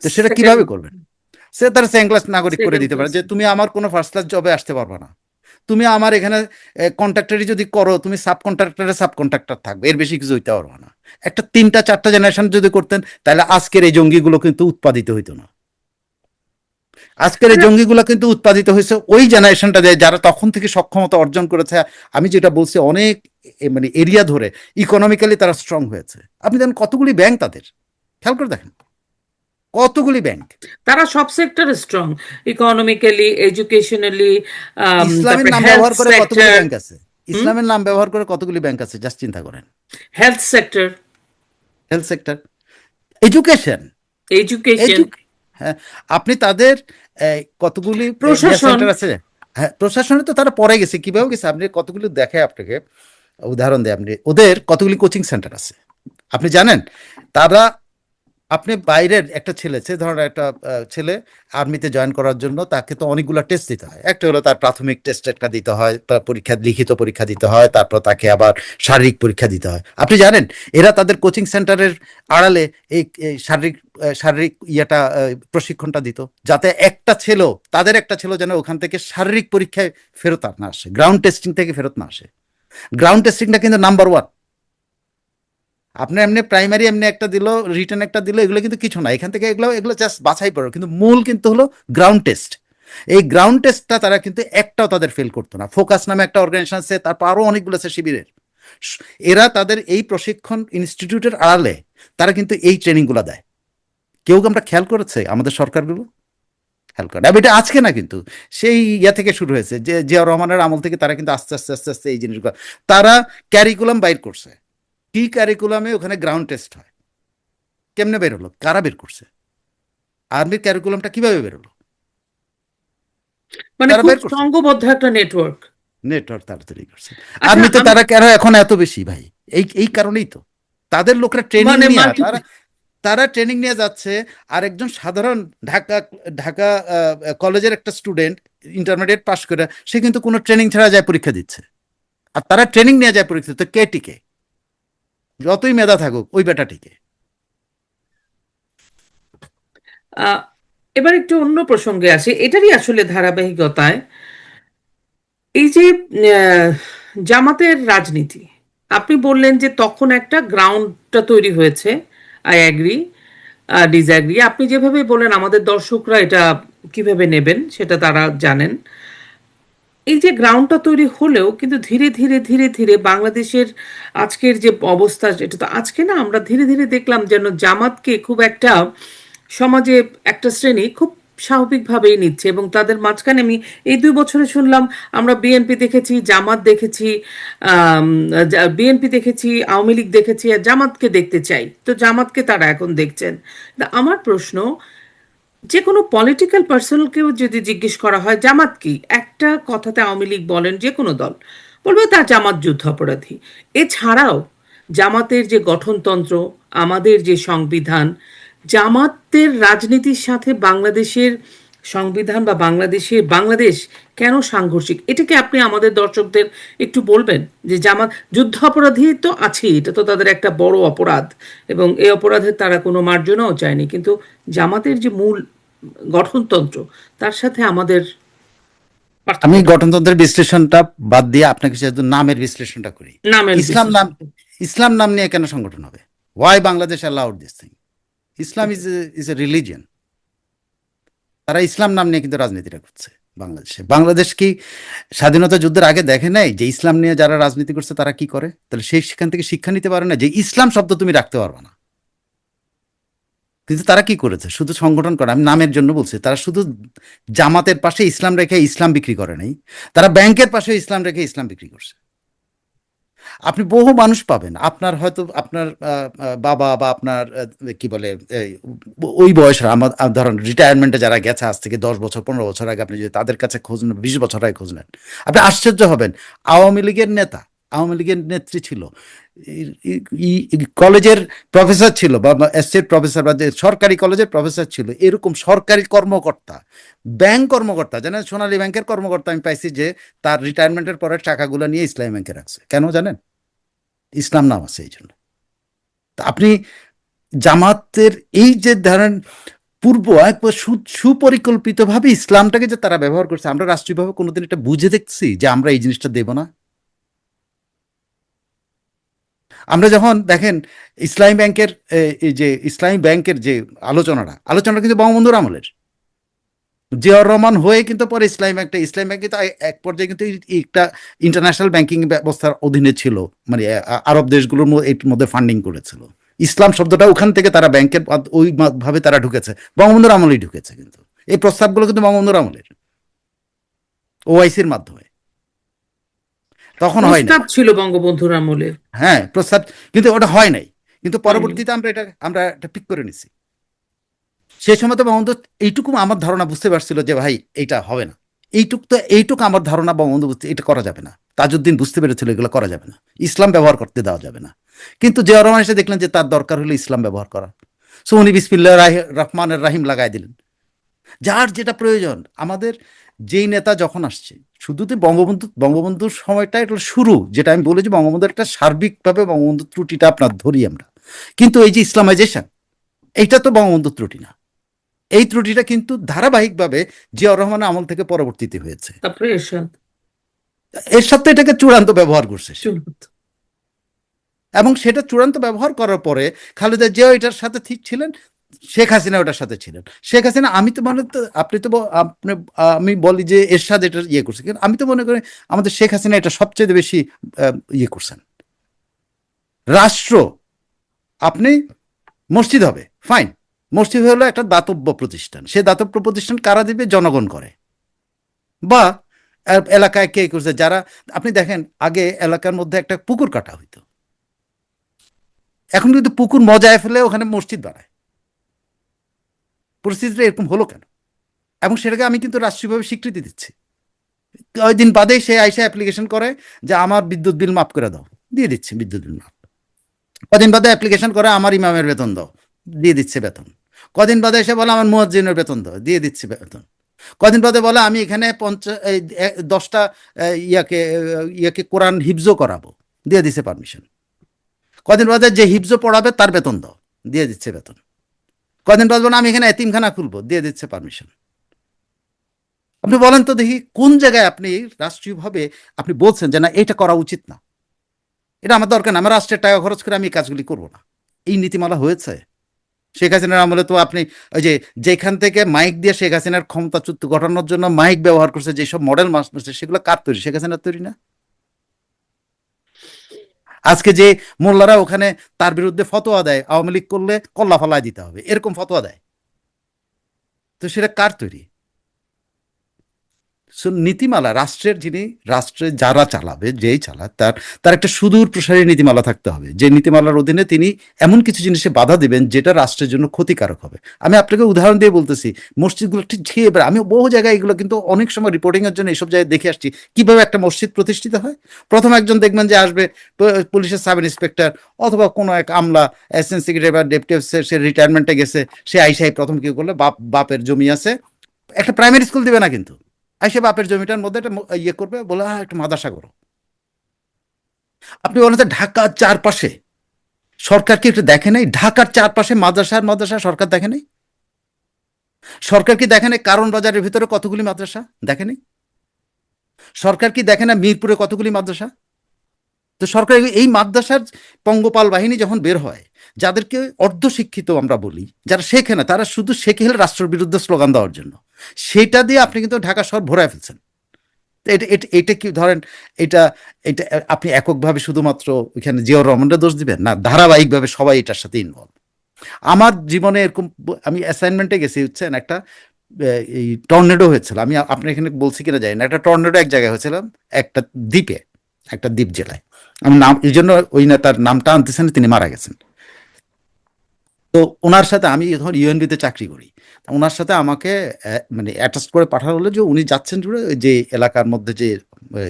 তো সেটা সেকেন্ড কিভাবে করবেন? সে তার সেকেন্ড ক্লাস নাগরিক করে সেকেন্ড দিতে পারে, ক্লাস। যে তুমি আমার কোনো ফার্স্ট ক্লাস জবে আসতে পারবে না, তুমি আমার এখানে কন্ট্রাক্টরি যদি করো, তুমি সাব কন্ট্রাক্টর থাকবে, এর বেশি কিছু হইতে পারবে না। একটা 3টা 4টা জেনারেশন যদি করতেন, তাহলে আজকের এই জঙ্গিগুলো কিন্তু উৎপাদিত হইতো না। আজকের এই জঙ্গিগুলো কিন্তু উৎপাদিত হয়েছে ওই জেনারেশনটা দিয়ে, যারা তখন থেকে সক্ষমতা অর্জন করেছে। আমি যেটা বলছি, অনেক মানে এরিয়া ধরে ইকোনমিক্যালি তারা স্ট্রং হয়েছে। আপনি দেখেন কতগুলি ব্যাংক তাদের, খেয়াল করে দেখেন কতগুলি ব্যাংক। তারা সব সেক্টরে স্ট্রং, ইকোনমিক্যালি, এডুকেশনালি, ইসলামের তারপরে নাম হেলথ ব্যবহার করে কতগুলি সেক্টর। ব্যাংক আছে, ইসলামের নাম ব্যবহার করে কতগুলি ব্যাংক আছে, জাস্ট চিন্তা করেন। Health sector, health sector, education, education, edu হ্যাঁ, আপনি তাদের কতগুলি প্রশাসন। সেন্টার আছে। হ্যাঁ, প্রশাসনে তো তারা পরে গেছে, কিভাবে গেছে আপনি কতগুলি দেখে আপনাকে উদাহরণ দেয়। আপনি ওদের কতগুলি কোচিং সেন্টার আছে আপনি জানেন? তারা, আপনি বাইরের একটা ছেলে, সে ধরনের একটা ছেলে আর্মিতে জয়েন করার জন্য তাকে তো অনেকগুলো টেস্ট দিতে হয়। একটা হলো তার প্রাথমিক টেস্ট একটা দিতে হয়, তার পরীক্ষা, লিখিত পরীক্ষা দিতে হয়, তারপর তাকে আবার শারীরিক পরীক্ষা দিতে হয়। আপনি জানেন এরা তাদের কোচিং সেন্টারের আড়ালে এই শারীরিক শারীরিক প্রশিক্ষণটা দিত, যাতে তাদের একটা ছেলে যেন ওখান থেকে শারীরিক পরীক্ষায় ফেরত না আসে, গ্রাউন্ড টেস্টিং থেকে ফেরত না আসে। গ্রাউন্ড টেস্টিংটা কিন্তু নাম্বার 1। আপনি এমনি প্রাইমারি এমনি একটা দিল, রিটার্ন একটা দিল, এগুলো কিন্তু কিছু না, এখান থেকে এগুলো এগুলো জাস্ট বাছাই পড়ো, কিন্তু মূল কিন্তু হলো গ্রাউন্ড টেস্ট। এই গ্রাউন্ড টেস্টটা তারা কিন্তু একটাও তাদের ফেল করতো না। ফোকাস নামে একটা অর্গানাইজেশন আছে, তারপর আরো অনেকগুলো আছে শিবিরের। এরা তাদের এই প্রশিক্ষণ ইনস্টিটিউটের আড়ালে তারা কিন্তু এই ট্রেনিং গুলা দেয়। কেউ আমরা খেয়াল করেছে আমাদের সরকারগুলো? খেয়াল করে এটা আজকে না, কিন্তু সেই থেকে শুরু হয়েছে, যে জিয়াউর রহমানের আমল থেকে তারা কিন্তু আস্তে আস্তে আস্তে আস্তে এই জিনিসগুলো তারা ক্যারিকুলাম বাইর করছে। কি ক্যারিকুলামে ওখানে গ্রাউন্ড টেস্ট হয়, কেমনে বের হলো, কারা বের করছে? আর্মির ক্যারিকুলামটা কিভাবে বের হলো? মানে তারা খুব বের করছে, সংঘবদ্ধ একটা নেটওয়ার্ক। নেটওয়ার্ক তারা তৈরি করছে। আচ্ছা, আর্মিতে তারা কেন এখন এত বেশি ভাই? এই কারণেই তো তাদের লোকরা ট্রেনিং মানে নিয়ে, মাল্টি। তারা ট্রেনিং নিয়ে যাচ্ছে। আর একজন সাধারণ ঢাকা ঢাকা কলেজের একটা স্টুডেন্ট ইন্টারমিডিয়েট পাশ করে, সে কিন্তু কোনো ট্রেনিং ছাড়া যায় পরীক্ষা দিচ্ছে। আর তারা ট্রেনিং নিয়ে যায় পরীক্ষা, তো কে টিকে? যতই মেধা থাকুক, ওই বেটা টিকে। আহ, এবার একটু অন্য প্রসঙ্গে আসি, এটারই আসলে ধারাবাহিকতায় এই যে আহ, জামাতের রাজনীতি, আপনি বললেন যে তখন একটা গ্রাউন্ডটা তৈরি হয়েছে। আই অ্যাগ্রি, ডিসঅ্যাগ্রি, আপনি যেভাবে বললেন আমাদের দর্শকরা এটা কিভাবে নেবেন সেটা তারা জানেন। এই যে গ্রাউন্ডটা তৈরি হলেও কিন্তু ধীরে ধীরে ধীরে ধীরে বাংলাদেশের আজকের যে অবস্থা, এটা তো আজকে না, আমরা ধীরে ধীরে দেখলাম যেন জামাতকে খুব একটা সমাজে একটা শ্রেণী খুব স্বাভাবিকভাবেই নিচ্ছে, এবং তাদের মাঝখানে আমি এই 2 বছরে শুনলাম, আমরা বিএনপি দেখেছি, জামাত দেখেছি, বিএনপি দেখেছি, আওয়ামী লীগ দেখেছি, আর জামাতকে দেখতে চাই, তো জামাতকে তারা এখন দেখছেন। তা আমার প্রশ্ন, যে কোনো পলিটিক্যাল পার্সনকেও যদি জিজ্ঞেস করা হয় জামাত কি, একটা কথাতে আওয়ামী লীগ বলেন, যে কোনো দল বলবে তার জামাত যুদ্ধাপরাধী। এছাড়াও জামাতের যে গঠনতন্ত্র, আমাদের যে সংবিধান, জামাতের রাজনীতির সাথে বাংলাদেশের সংবিধান বা বাংলাদেশ কেন সাংঘর্ষিক, এটাকে আপনি আমাদের দর্শকদের একটু বলবেন? যে জামাত যুদ্ধাপরাধী তো আছেই, এটা তো তাদের একটা বড় অপরাধ, এবং এই অপরাধের তারা কোনো মার্জনাও চায়নি, কিন্তু জামাতের যে মূল গঠনতন্ত্র, তার সাথে আমাদের আমি পার্থক্যটা কি? গঠনতন্ত্রের বিশ্লেষণটা বাদ দিয়ে আপনাকে শুধু নামের বিশ্লেষণটা করি। নামের ইসলাম নাম, বিশ্লেষণ। ইসলাম নাম নিয়ে কেন সংগঠন হবে? Why Bangladesh allowed this thing? Islam is a religion. তারা ইসলাম নাম নিয়ে কিন্তু রাজনীতিটা করছে বাংলাদেশে। বাংলাদেশ কি স্বাধীনতা যুদ্ধের আগে দেখে নাই যে ইসলাম নিয়ে যারা রাজনীতি করছে তারা কি করে? তাহলে সেখান থেকে শিক্ষা নিতে পারে না যে ইসলাম শব্দ তুমি রাখতে পারবে না? কিন্তু তারা কি করেছে? শুধু সংগঠন করে, আমি নামের জন্য বলছি, তারা শুধু জামাতের পাশে ইসলাম রেখে ইসলাম বিক্রি করে নাই, তারা ব্যাংকের পাশে ইসলাম রেখে ইসলাম বিক্রি করছে। আপনি বহু মানুষ পাবেন। আপনার হয়তো আপনার বাবা বা আপনার কি বলে এই ওই বয়সের আমার ধরেন রিটায়ারমেন্টে যারা গেছে আজ থেকে 10 বছর 15 বছর আগে আপনি যদি তাদের কাছে খোঁজ নেন, 20 বছর আগে খোঁজ নেন, আপনি আশ্চর্য হবেন। আওয়ামী লীগের নেতা, আওয়ামী লীগের নেত্রী ছিল, কলেজের প্রফেসর ছিল বা এস্টেট প্রফেসর বা যে সরকারি কলেজের প্রফেসর ছিল, এরকম সরকারি কর্মকর্তা, ব্যাংক কর্মকর্তা, জানেন সোনালী ব্যাংকের কর্মকর্তা আমি পাইছি যে তার রিটায়ারমেন্টের পরে টাকাগুলো নিয়ে ইসলামী ব্যাংকে রাখছে। কেন জানেন? ইসলাম নাম আছে এই জন্য। তা আপনি জামাতের এই যে ধরেন পূর্ব একবার সুপরিকল্পিতভাবে ইসলামটাকে যে তারা ব্যবহার করছে, আমরা রাষ্ট্রীয়ভাবে কোনোদিন এটা বুঝে দেখছি যে আমরা এই জিনিসটা দেব না? আমরা যখন দেখেন ইসলামী ব্যাংকের এই যে ইসলামী ব্যাংকের যে আলোচনাটা কিন্তু বঙ্গবন্ধুর আমলের, জিয়াউর রহমান হয়ে কিন্তু পরে ইসলামী ব্যাংক কিন্তু এক পর্যায়ে কিন্তু একটা ইন্টারন্যাশনাল ব্যাংকিং ব্যবস্থার অধীনে ছিল, মানে আরব দেশগুলোর এর মধ্যে ফান্ডিং করেছিল। ইসলাম শব্দটা ওখান থেকে তারা ব্যাংকের ওই ভাবে তারা ঢুকেছে, বঙ্গবন্ধুর আমলেই ঢুকেছে। কিন্তু এই প্রস্তাবগুলো কিন্তু বঙ্গবন্ধুর আমলের, ওআইসির মাধ্যমে, তখন হয় নাই। প্রস্তাব ছিল বঙ্গবন্ধুর আমলে। হ্যাঁ, প্রস্তাব, কিন্তু ওটা হয় নাই। কিন্তু হয়নি। পরবর্তীতে আমরা এটা পিক করে নিছি। সেই সময় তো বঙ্গবন্ধু এইটুকু আমার ধারণা বুঝতে পারছিল যে ভাই এইটা হবে না। এইটুকু আমার ধারণা বঙ্গবন্ধু বুঝতে, এটা করা যাবে না। তাজউদ্দিন বুঝতে পেরেছিল এগুলো করা যাবে না, ইসলাম ব্যবহার করতে দেওয়া যাবে না। কিন্তু জিয়াউর রহমান এসে দেখলেন যে তার দরকার হলো ইসলাম ব্যবহার করা, সো উনি বিসমিল্লাহ রহমানের রাহিম লাগাই দিলেন। যার যেটা প্রয়োজন আমাদের, যেই নেতা যখন আসছে, শুধু তো বঙ্গবন্ধুর সময়টা এটা শুরু, যেটা আমি বলেছি বঙ্গবন্ধুর একটা সার্বিকভাবে বঙ্গবন্ধুর ত্রুটিটা আপনার ধরি আমরা। কিন্তু এই যে ইসলামাইজেশন, এইটা তো বঙ্গবন্ধুর ত্রুটি না। এই ত্রুটিটা কিন্তু ধারাবাহিকভাবে জিয়াউর রহমানের আমল থেকে পরবর্তীতে হয়েছে। তারপরে এরশাদ। এর সাথে এটাকে চূড়ান্ত ব্যবহার করছে সে, চুল। এবং সেটা চূড়ান্ত ব্যবহার করার পরে খালেদা জিয়া এটার সাথে ঠিক ছিলেন, শেখ হাসিনা ওটার সাথে ছিলেন। শেখ হাসিনা, আমি তো মনে তো আপনি তো আপনি আমি বলি যে এরশাদ এটা ইয়ে করছে, কিন্তু আমি তো মনে করি আমাদের শেখ হাসিনা এটা সবচেয়ে বেশি ইয়ে করছেন। রাষ্ট্র, আপনি মসজিদ হবে ফাইন, মসজিদ হলো একটা দাতব্য প্রতিষ্ঠান, সে দাতব্য প্রতিষ্ঠান কারা দিবে? জনগণ করে, বা এলাকায় কে করছে যারা। আপনি দেখেন আগে এলাকার মধ্যে একটা পুকুর কাটা হইতো, এখন কিন্তু পুকুর মজায় ফেলে ওখানে মসজিদ বানায়। পরিস্থিতিটা এরকম হলো কেন? এবং সেটাকে আমি কিন্তু রাষ্ট্রীয়ভাবে স্বীকৃতি দিচ্ছি। কয়েকদিন বাদে সে আইসা অ্যাপ্লিকেশন করে যে আমার বিদ্যুৎ বিল মাফ করে দাও, দিয়ে দিচ্ছি বিদ্যুৎ বিল মাফ। কদিন বাদে অ্যাপ্লিকেশন করে আমার ইমামের বেতন দাও, দিয়ে দিচ্ছে বেতন। কদিন বাদে এসে বলে আমার মুয়াজ্জিনের বেতন দাও, দিয়ে দিচ্ছে বেতন। কদিন বাদে বলে আমি এখানে 10টা ইয়াকে কোরআন হিফজো করাবো, দিয়ে দিচ্ছে পারমিশন। কদিন বাদে যে হিফজো পড়াবে তার বেতন দাও, দিয়ে দিচ্ছে বেতন। কদিন বাদে বলে আমি এখানে এতিমখানা খুলবো, দিয়ে দিচ্ছে পারমিশন। আপনি বলেন তো দেখি কোন জায়গায় আপনি রাষ্ট্রীয়ভাবে আপনি বলছেন যে না এটা করা উচিত না, এটা আমার দরকার না, আমার রাষ্ট্রের টাকা খরচ করে আমি এই কাজগুলি করবো না। এই নীতিমালা হয়েছে? শেখ হাসিনার আমলে তো আপনি ওই যে যেখান থেকে মাইক দিয়ে শেখ হাসিনার ক্ষমতাচ্যুত ঘটানোর জন্য মাইক ব্যবহার করছে, যেসব মডেল মাস্টার, সেগুলো কার তৈরি? শেখ হাসিনার তৈরি না? আজকে যে মোল্লারা ওখানে তার বিরুদ্ধে ফতোয়া দেয় আওয়ামী লীগ করলে কল্লা ফলায় দিতে হবে, এরকম ফতোয়া দেয়, তো সেটা কার তৈরি? নীতিমালা রাষ্ট্রের, যিনি রাষ্ট্রে যারা চালাবে, যেই চালায় তার তার একটা সুদূর প্রসারী নীতিমালা থাকতে হবে, যে নীতিমালার অধীনে তিনি এমন কিছু জিনিসে বাধা দিবেন যেটা রাষ্ট্রের জন্য ক্ষতিকারক হবে। আমি আপনাকে উদাহরণ দিয়ে বলতেছি, মসজিদগুলো ঠিক এবার আমি বহু জায়গায় এগুলো কিন্তু অনেক সময় রিপোর্টিং এর জন্য এইসব জায়গায় দেখে আসছি কিভাবে একটা মসজিদ প্রতিষ্ঠিত হয়। প্রথম একজন দেখবেন যে আসবে পুলিশের সাব ইন্সপেক্টর অথবা কোনো এক আমলা, অ্যাসিস্ট্যান্ট সেক্রেটারি বা ডেপুটি অফিসার, সে রিটায়ারমেন্টে গেছে, সে আইসাই প্রথম কি করলো, বাপের জমি আছে, একটা প্রাইমারি স্কুল দিবে না কিন্তু, সে বাপের জমিটার মধ্যে একটা ইয়ে করবে, বলে একটু মাদ্রাসা করো। আপনি বলেন ঢাকার চারপাশে সরকার কি একটু দেখে নাই? ঢাকার চারপাশে মাদ্রাসা সরকার দেখে নাই? সরকার কি দেখে নাই কারণ বাজারের ভিতরে কতগুলি মাদ্রাসা? দেখে নাই? সরকার কি দেখে না মিরপুরে কতগুলি মাদ্রাসা? তো সরকার এই মাদ্রাসার পঙ্গপাল বাহিনী যখন বের হয়, যাদেরকে অর্ধশিক্ষিত আমরা বলি, যারা শেখে না, তারা শুধু শেখে হলে রাষ্ট্রের বিরুদ্ধে স্লোগান দেওয়ার জন্য, সেটা দিয়ে আপনি কিন্তু ঢাকা শহর ভরায় ফেলছেন। এটা কি ধরেন, এটা এটা আপনি এককভাবে শুধুমাত্র ওইখানে জিয়াউর রহমানের দোষ দিবেন না, ধারাবাহিকভাবে সবাই এটার সাথে ইনভলভ। আমার জীবনে এরকম, আমি অ্যাসাইনমেন্টে গেছি হচ্ছেন একটা এই টর্নেডো হয়েছিল, আমি আপনার এখানে বলছি কিনা জানি না, একটা টর্নেডো এক জায়গায় হয়েছিলাম একটা দ্বীপে। একটা দ্বীপ জেলায়। আমি নাম এই জন্য ওই নেতার নামটা আনতেছেন, তিনি মারা গেছেন। তো ওনার সাথে আমি যখন ইউএনবিতে চাকরি করি, ওনার সাথে আমাকে মানে অ্যাটাচ করে পাঠানো হলো যে উনি যাচ্ছেন যে এলাকার মধ্যে যে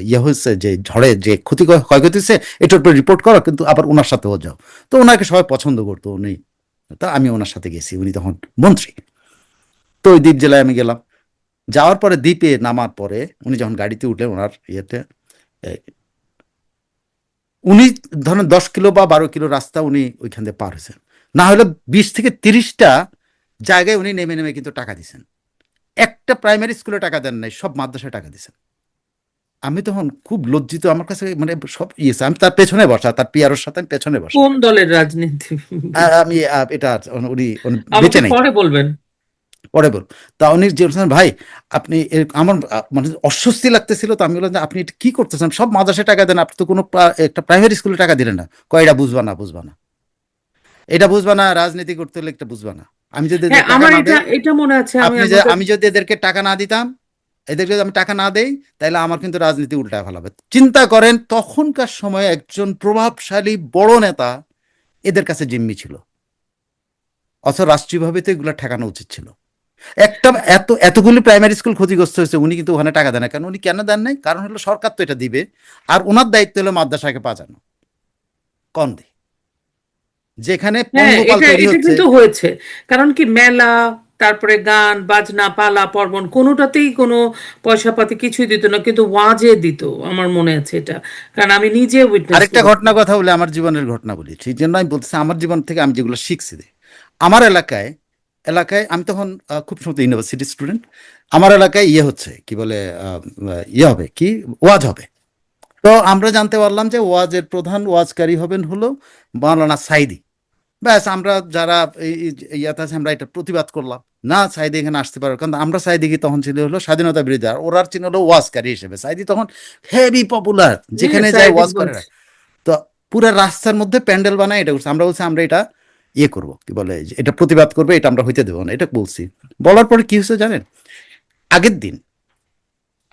ইয়ে হয়েছে, যে ঝড়ে যে ক্ষয়ক্ষতি হয়েছে, এটার উপরে রিপোর্ট করো, কিন্তু আবার ওনার সাথেও যাও। তো ওনাকে সবাই পছন্দ করতো, উনি, তা আমি ওনার সাথে গেছি, উনি তখন মন্ত্রী। তো ওই দ্বীপ জেলায় আমি গেলাম। যাওয়ার পরে দ্বীপে নামার পরে উনি যখন গাড়িতে উঠলেন ওনার ইয়েতে, এ, উনি ধরেন 10 কিলো বা 12 কিলো রাস্তা উনি ওইখান দিয়ে পার হয়েছেন। না হলে 20 থেকে 30টা জায়গায় উনি নেমে নেমে কিন্তু টাকা দিচ্ছেন। একটা প্রাইমারি স্কুলে টাকা দেন নাই, সব মাদ্রাসায় টাকা দিচ্ছেন। আমি তখন খুব লজ্জিত, আমার কাছে মানে সব ইয়েছে। আমি তার পেছনে বসা, তার পিয়ারোর সাথে আমি পেছনে বসা। কোন দলের রাজনীতিবিদ? আর আমি এটা উনি উনি আমাকে বেঁচে নেই, পরে বলবেন। পরে বল। তা উনি যে বলছেন, ভাই আপনি আমার মানে অস্বস্তি লাগতেছিল। তো আমি বললাম যে আপনি এটা কি করতেছেন, সব মাদ্রাসায় টাকা দেন, আপনি তো কোনো একটা প্রাইমারি স্কুলে টাকা দিলেন না। কয় এটা বুঝবা না, বুঝবা না, এটা বুঝবা না, রাজনীতি করতে হলে একটা বুঝবা না। আমি যদি হ্যাঁ, এদের টাকা আমার না এটা দেই, এটা মনে আছে, আমি আপনি যে আমাকে আমি যদি এদেরকে টাকা না দিতাম, এদের যদি আমি টাকা না দেই, তাহলে আমার কিন্তু রাজনীতি উল্টায় ফেলাবে। চিন্তা করেন তখনকার সময়ে একজন প্রভাবশালী বড় নেতা এদের কাছে জিম্মি ছিল, অথচ রাষ্ট্রীয়ভাবে তো এগুলো ঠেকানো উচিত ছিল। একটা এতগুলি প্রাইমারি স্কুল ক্ষতিগ্রস্ত হয়েছে, উনি কিন্তু ওখানে টাকা দেন না কেন? উনি কেন দেন নাই? কারণ হলো সরকার তো এটা দিবে, আর ওনার দায়িত্ব হলো মাদ্রাসাকে বাঁচানো। কম দি যেখানে হ্যাঁ, পঙ্গপাল এটা তৈরি এটা হচ্ছে। কিন্তু হয়েছে। কারণ কি, মেলা, তারপরে গান বাজনা, পালা পার্বণ, কোনোটাতেই কোনো পয়সা পাতি কিছুই দিত না, কিন্তু ওয়াজে দিত। আমার মনে আছে এটা, কারণ আমি নিজে উইটনেস আরেকটা করেছি। ঘটনা কথা বলে, আমার জীবনের ঘটনা বলি, সেই জন্য আমি বলতেছি আমার জীবন থেকে আমি যেগুলো শিখছি। আমার এলাকায় এলাকায় আমি তখন খুব সময় ইউনিভার্সিটি স্টুডেন্ট। আমার এলাকায় ইয়ে হচ্ছে কি বলে, ইয়ে হবে কি, ওয়াজ হবে। তো আমরা জানতে পারলাম যে ওয়াজের প্রধান ওয়াজকারী হবেন হলো মাওলানা সাইদি। ব্যাস, আমরা যারা ইয়াতে আছে আমরা এটা প্রতিবাদ করলাম, না সাইদি এখানে আসতে পারবে, কারণ আমরা সাইদিকে তখন ছিল হলো স্বাধীনতা বিরোধী, আর ওরার ছিল হলো ওয়াজকারী হিসেবে। সাইদি তখন হেভি পপুলার, হ্যাঁ, যেখানে যায় সায়েদির ওয়াজ করে। বলছি। তো পুরো রাস্তার মধ্যে প্যান্ডেল বানায় এটা করছে। আমরা বলছি আমরা এটা ইয়ে করবো, কি বলে, যে এটা প্রতিবাদ করবে, এটা আমরা হইতে দেবো না, এটা বলছি। বলার পরে কি হয়েছে জানেন? আগের দিন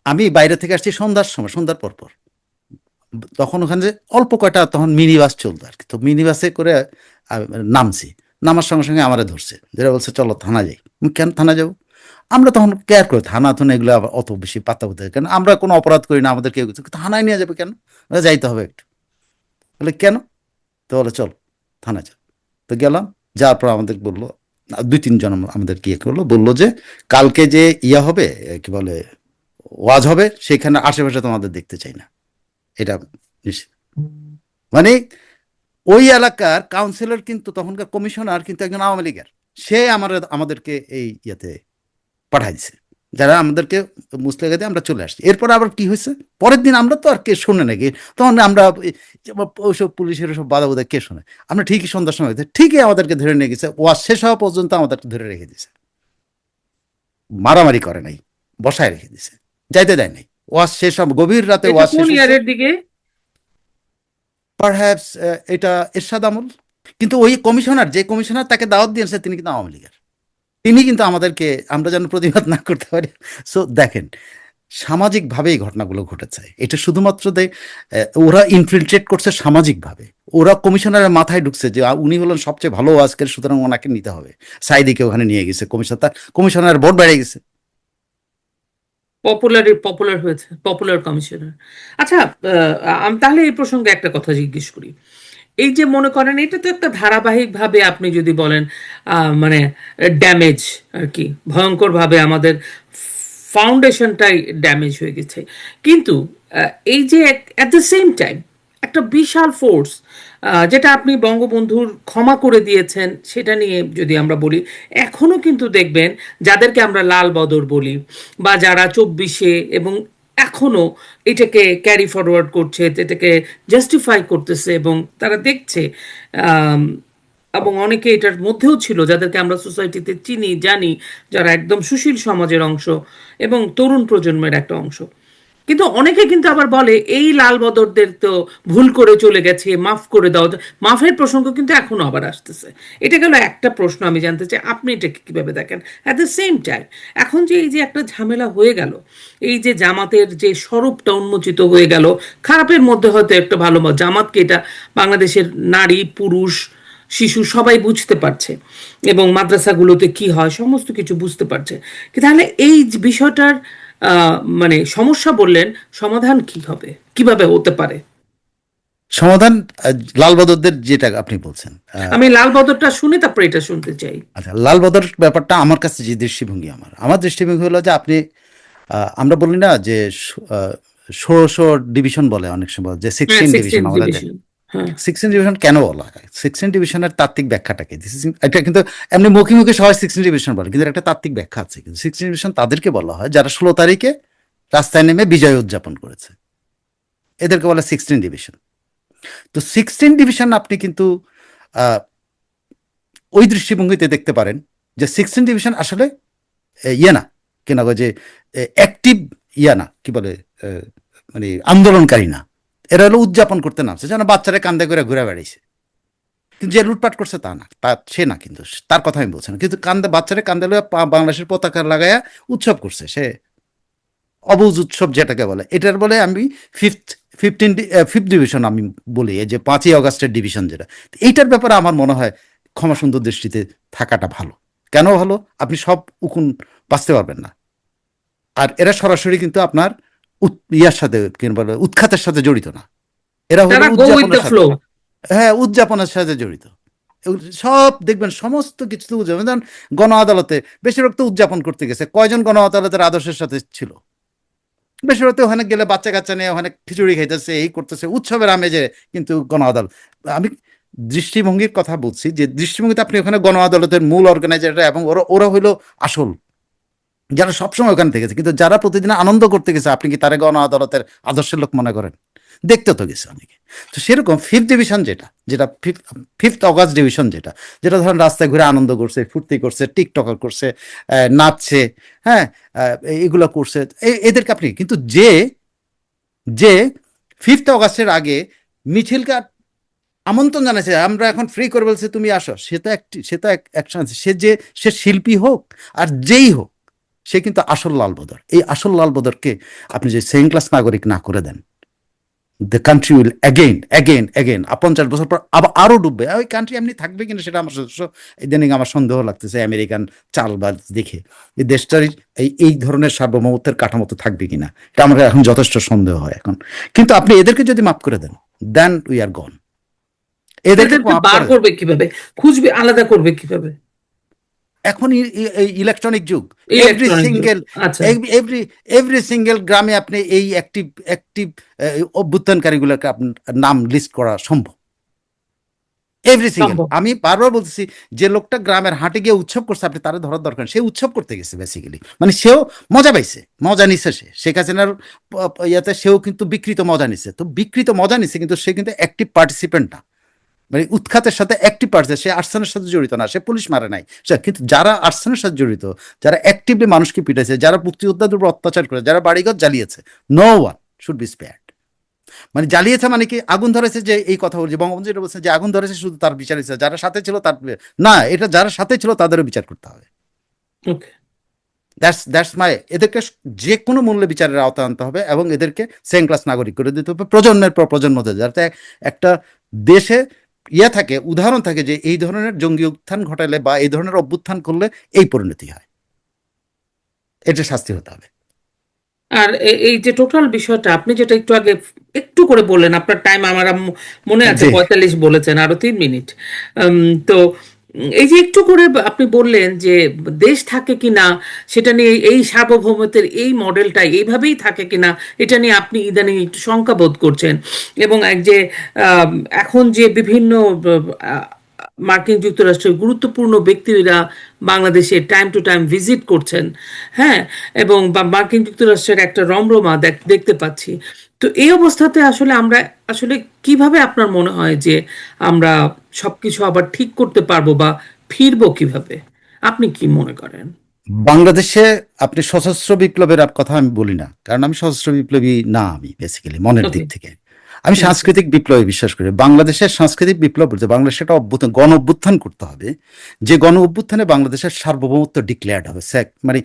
আমি বাইরে থেকে আসছি সন্ধ্যার সময়, সন্ধ্যার পর পর। তখন ওখানে যে অল্প কয়টা তখন মিনি বাস চলতো আর কি। তো মিনি বাসে করে নামছি। নামার সঙ্গে সঙ্গে আমারে ধরছে, যেটা বলছে চলো থানা যাই। কেন থানা যাবো? আমরা তখন কেয়ার করি, থানা তো এগুলো আবার অত বেশি পাত্তা বুঝতে, কেন আমরা কোনো অপরাধ করি না, আমাদের কেউ কিছু থানায় নিয়ে যাবে কেন? যাইতে হবে একটু। বলে কেন? তো বলে চল থানায় চল। তো গেলাম, যাওয়ার পর আমাদের বললো, 2-3 জন আমাদের কি করলো, বললো যে কালকে যে ইয়া হবে, কি বলে, ওয়াজ হবে, সেখানে আশেপাশে তোমাদের দেখতে চাই না। এটা নিশ্চিত। মানে ওই এলাকার কাউন্সিলর কিন্তু, তখনকার কমিশনার কিন্তু একজন আওয়ামী লীগের। সে আমাদেরকে এই ইয়েতে পাঠাই দিছে, যারা আমাদেরকে মুসলেখা দিয়ে আমরা চলে আসছি। এরপর আবার কি হয়েছে, পরের দিন আমরা তো আর কে শুনে নাকি, তখন আমরা ওইসব পুলিশের সব বাধা বোধা কে শুনে। আমরা ঠিকই সন্ধ্যার সময় ঠিকই আমাদেরকে ধরে নিয়ে গেছে, ওয়াজ শেষ হওয়া পর্যন্ত আমাদেরকে ধরে রেখে দিছে। মারামারি করে নাই, বসায় রেখে দিছে, যাইতে দেয় নাই। ওয়াজ শেষ হবে, গভীর রাতে এটা ওয়াজ কোন শেষ হচ্ছে। ইয়ারের দিকে? পারহ্যাপস এটা এরশাদ আমল। কিন্তু ওই কমিশনার, যে কমিশনার তাকে দাওয়াত দিয়েছে, তিনি কিন্তু আওয়ামী লীগের। তিনি কিন্তু আমাদেরকে, আমরা যেন প্রতিবাদ না করতে পারি। সো দেখেন, সামাজিকভাবে এই ঘটনাগুলো ঘটেছে। এটা শুধুমাত্র ওরা ইনফিলট্রেট করছে সামাজিকভাবে। ওরা কমিশনারের মাথায় ঢুকছে যে উনি হলেন সবচেয়ে ভালো আজকের, সুতরাং ওনাকে নিতে হবে। সাইদিকে ওখানে নিয়ে গেছে কমিশনার, তার কমিশনারের ভোট বেড়ে গেছে। পপুলার হয়েছে, পপুলার কমিশনার। আচ্ছা, আমি তাহলে এই প্রসঙ্গে একটা কথা জিজ্ঞেস করি। এই যে মনে করেন, এটা তো একটা ধারাবাহিকভাবে আপনি যদি বলেন, মানে ড্যামেজ আর কি, ভয়ঙ্করভাবে আমাদের ফাউন্ডেশনটাই ড্যামেজ হয়ে গেছে। কিন্তু এই যে অ্যাট দ্য সেম টাইম একটা বিশাল ফোর্স, যেটা আপনি বঙ্গবন্ধুর ক্ষমা করে দিয়েছেন, সেটা নিয়ে যদি আমরা বলি, এখনো কিন্তু দেখবেন যাদেরকে আমরা লাল বদর বলি, বা যারা 24-এ এবং এখনো এটাকে ক্যারি ফরওয়ার্ড করছে, এটাকে জাস্টিফাই করতেছে, এবং তারা দেখছে, আম, এবং অনেকে এটার মধ্যেও ছিল যাদেরকে আমরা সোসাইটিতে চিনি জানি, যারা একদম সুশীল সমাজের অংশ এবং তরুণ প্রজন্মের একটা অংশ। কিন্তু অনেকে কিন্তু আবার বলে এই লাল বদরদের তো ভুল করে চলে গেছে, মাফ করে দাও। মাফের প্রসঙ্গ কিন্তু এখনো আবার আসতেছে। এটা গেল একটা প্রশ্ন, আমি জানতে চাই আপনি এটাকে কিভাবে দেখেন। অ্যাট দ্য সেম টাইম এখন যে এই যে একটা ঝামেলা হয়ে গেল, এই যে জামাতের যে স্বরূপটা উন্মোচিত হয়ে গেল, খারাপের মধ্যে হয়তো একটা ভালো জামাতকে এটা বাংলাদেশের নারী পুরুষ শিশু সবাই বুঝতে পারছে, এবং মাদ্রাসাগুলোতে কি হয় সমস্ত কিছু বুঝতে পারছে। তাহলে এই যে বিষয়টার মানে সমস্যা বললেন, সমাধান কি হবে, কিভাবে হতে পারে? সমাধান লাল বদরদের যেটা আপনি বলছেন, আমি লাল বদরটা শুনে তারপরে এটা শুনতে চাই। আচ্ছা, লাল বদর ব্যাপারটা আমার কাছে যে দৃষ্টিভঙ্গি, আমার দৃষ্টিভঙ্গি হলো যে আপনি আমরা বলি না যে 16 ডিভিশন বলে অনেক সময়, যে হ্যাঁ, 16 ডিভিশন 16 আমাদের ডিভিশন। হ্যাঁ, 16 ডিভিশন কেন বলা হয়? 16 ডিভিশনের তাত্ত্বিক ব্যাখ্যাটা কি? এটা কিন্তু এমনি মুখে মুখে সবাই 16 ডিভিশন বলে, কিন্তু একটা তাত্ত্বিক ব্যাখ্যা আছে। কিন্তু 16 ডিভিশন তাদেরকে বলা হয় যারা 16 তারিখে রাস্তায় নেমে বিজয় উদযাপন করেছে, এদেরকে বলে 16 ডিভিশন। তো 16 ডিভিশন আপনি কিন্তু আহ, ওই দৃষ্টিভঙ্গিতে দেখতে পারেন যে 16 ডিভিশন আসলে ইয়ে না, কেন যে অ্যাক্টিভ ইয়া না, কি বলে, মানে আন্দোলনকারী না। এরা হলো উদযাপন করতে নামছে, যেন বাচ্চারা কান্দে করে ঘুরে বেড়াইছে। কিন্তু যে লুটপাট করছে তা না, সে না, কিন্তু তার কথা আমি বলছি না। কিন্তু বাচ্চারা কান্দে লইয়া বাংলাদেশের পতাকা লাগাইয়া উৎসব করছে, সে অবুজ উৎসব যেটাকে বলে, এটার বলে আমি ফিফথ ডিভিশন আমি বলি, এই যে 5ই অগাস্টের ডিভিশন যেটা। এইটার ব্যাপারে আমার মনে হয় ক্ষমা সুন্দর দৃষ্টিতে থাকাটা ভালো। কেন ভালো? আপনি সব উকুন বাঁচতে পারবেন না। আর এরা সরাসরি কিন্তু আপনার ইয়ার সাথে কি বলে, উৎখাতের সাথে জড়িত না, এরা হলো তারা গো উইথ উদযাপনের দ্য সাথে। ফ্লো। হ্যাঁ, উদযাপনের সাথে জড়িত। সব দেখবেন সমস্ত কিছু তো উদযাপন। যেমন গণ আদালতে বেশিরভাগ তো উদযাপন করতে গেছে, কয়জন গণ আদালতের আদর্শের সাথে ছিল? বেশিরভাগ তো ওখানে গেলে বাচ্চা কাচ্চা নিয়ে ওখানে খিচুড়ি খাইতেছে, এই করতেছে, উৎসবের আমেজে। কিন্তু গণ আদালত, আমি দৃষ্টিভঙ্গির কথা বলছি, যে দৃষ্টিভঙ্গিতে আপনি ওখানে গণ আদালতের মূল অর্গানাইজার এবং ওরা ওরা হইলো আসল, যারা সবসময় ওখানে থেকেছে। কিন্তু যারা প্রতিদিন আনন্দ করতে গেছে, আপনি কি তারা গণ আদালতের আদর্শের লোক মনে করেন? দেখতে তো গেছে অনেকে। তো সেরকম ফিফথ ডিভিশন যেটা যেটা ফিফথ অগাস্ট ডিভিশন যেটা যেটা ধরেন রাস্তায় ঘুরে আনন্দ করছে, ফুর্তি করছে, টিকটকার করছে, নাচছে, হ্যাঁ, এগুলো করছে, এদেরকে আপনি কিন্তু যে যে ফিফথ অগাস্টের আগে মিছিলকে আমন্ত্রণ জানাইছে, আমরা এখন ফ্রি করে বলছে তুমি আসো, সে তো অ্যাকশন আছে। সে শিল্পী হোক আর যেই হোক, সে কিন্তু আসল লাল বদর। এই আসল লাল বদরকে আপনি যে সেকেন্ড ক্লাস নাগরিক না করে দেন, দ্য কান্ট্রি উইল অ্যাগেন 50 বছর পর আবার আরো ডুববে। ওই কান্ট্রি এমনি থাকবে কিনা সেটা আমার ইদানিং আমার সন্দেহ লাগতেছে, আমেরিকান চালবাজ দেখে। এই দেশটার এই ধরনের সার্বভৌমত্বের কাঠামো থাকবে কিনা, এটা আমার এখন যথেষ্ট সন্দেহ হয় এখন। কিন্তু আপনি এদেরকে যদি মাফ করে দেন, দেন উই আর গন। এদেরকে এদেরকে মাফ বার করে দেন। করবে কিভাবে, খুঁজবে, আলাদা করবে কিভাবে? এখন ইলেকট্রনিক যুগ, এভরি ইলেকট্রনিক যুগ। সিঙ্গেল আচ্ছা, এভরি এভরি সিঙ্গেল গ্রামে আপনি এই অ্যাক্টিভ অ্যাক্টিভ অভ্যুত্থানকারীগুলোকে আপনার নাম লিস্ট করা সম্ভব। এভরি সিঙ্গেল, সম্ভব। আমি বারবার বলতেছি, যে লোকটা গ্রামের হাটে গিয়ে উৎসব করছে, আপনি তারা ধরার দরকার। সে উৎসব করতে গেছে বেসিক্যালি, মানে সেও মজা পাইছে, মজা নিচ্ছে। সে শেখ হাসিনার ইয়াতে সেও কিন্তু বিকৃত মজা নিচ্ছে। তো বিকৃত মজা নিচ্ছে, কিন্তু সে কিন্তু অ্যাক্টিভ পার্টিসিপেন্ট না, মানে উৎখাতের সাথে অ্যাক্টিভ পার্টিসিপেন্ট। সে আর্সেনের সাথে জড়িত না, সে পুলিশ মারে নাই। কিন্তু যারা আর্সেনের সাথে জড়িত, যারা অ্যাক্টিভলি মানুষকে পিটাইছে, যারা মুক্তিযোদ্ধাদের উপর অত্যাচার করে, যারা বাড়িঘর জ্বালিয়েছে, no one should be spared. মানে জ্বালিয়েছে মানে কি, আগুন ধরেছে, যে এই কথা বলছে বঙ্গবন্ধু যেটা বলছে, যে আগুন ধরেছে শুধু তার বিচার হয়েছে, যারা সাথে ছিল তার না, এটা যারা সাথে ছিল তাদেরও বিচার করতে হবে। ওকে। That's my. এদেরকে যে কোনো মূল্যে বিচারের আওতায় আনতে হবে, এবং এদেরকে সেকেন্ড ক্লাস নাগরিক করে দিতে হবে প্রজন্মের পর প্রজন্ম ধরে, যাতে একটা দেশে থাকে, উদাহরণ থাকে, যে এই ধরনের জঙ্গি উত্থান ঘটালে বা এই ধরনের অভ্যুত্থান করলে এই পরিণতি হয়, এটা শাস্তি হতে হবে। আর এই যে টোটাল বিষয়টা আপনি যেটা একটু আগে একটু করে বললেন, আপনার টাইম আমার মনে আছে জি, 45 বলেছেন, আরো 3 মিনিট। তো এই যে একটু করে আপনি বললেন যে দেশ থাকে কিনা সেটা নিয়ে, এই সার্বভৌমত্বের এই মডেলটা এইভাবেই থাকে কিনা এটা নিয়ে আপনি ইদানিং একটু শঙ্কা বোধ করছেন। এবং এক যে আম, এখন যে বিভিন্ন আহ, মার্কিন যুক্তরাষ্ট্রের গুরুত্বপূর্ণ ব্যক্তিরা বাংলাদেশে টাইম টু টাইম ভিজিট করছেন, হ্যাঁ, এবং মার্কিন যুক্তরাষ্ট্রের একটা রমরমা দেখতে পাচ্ছি। তো এই অবস্থাতে আসলে আমরা আসলে কিভাবে, আপনার মনে হয় যে আমরা সবকিছু আবার ঠিক করতে পারবো বা ফিরবো কিভাবে, আপনি কি মনে করেন? বাংলাদেশে আপনি সশস্ত্র বিপ্লবের কথা আমি বলি না, কারণ আমি সশস্ত্র বিপ্লবী না, আমি বেসিক্যালি মনের ওকে। দিক থেকে আমি আচ্ছা। সাংস্কৃতিক বিপ্লবে বিশ্বাস করি। বাংলাদেশের সাংস্কৃতিক বিপ্লব বলতে বাংলাদেশে একটা গণ অভ্যুত্থান করতে হবে, যে গণ অভ্যুত্থানে বাংলাদেশের সার্বভৌমত্ব ডিক্লেয়ার্ড হবে, মানে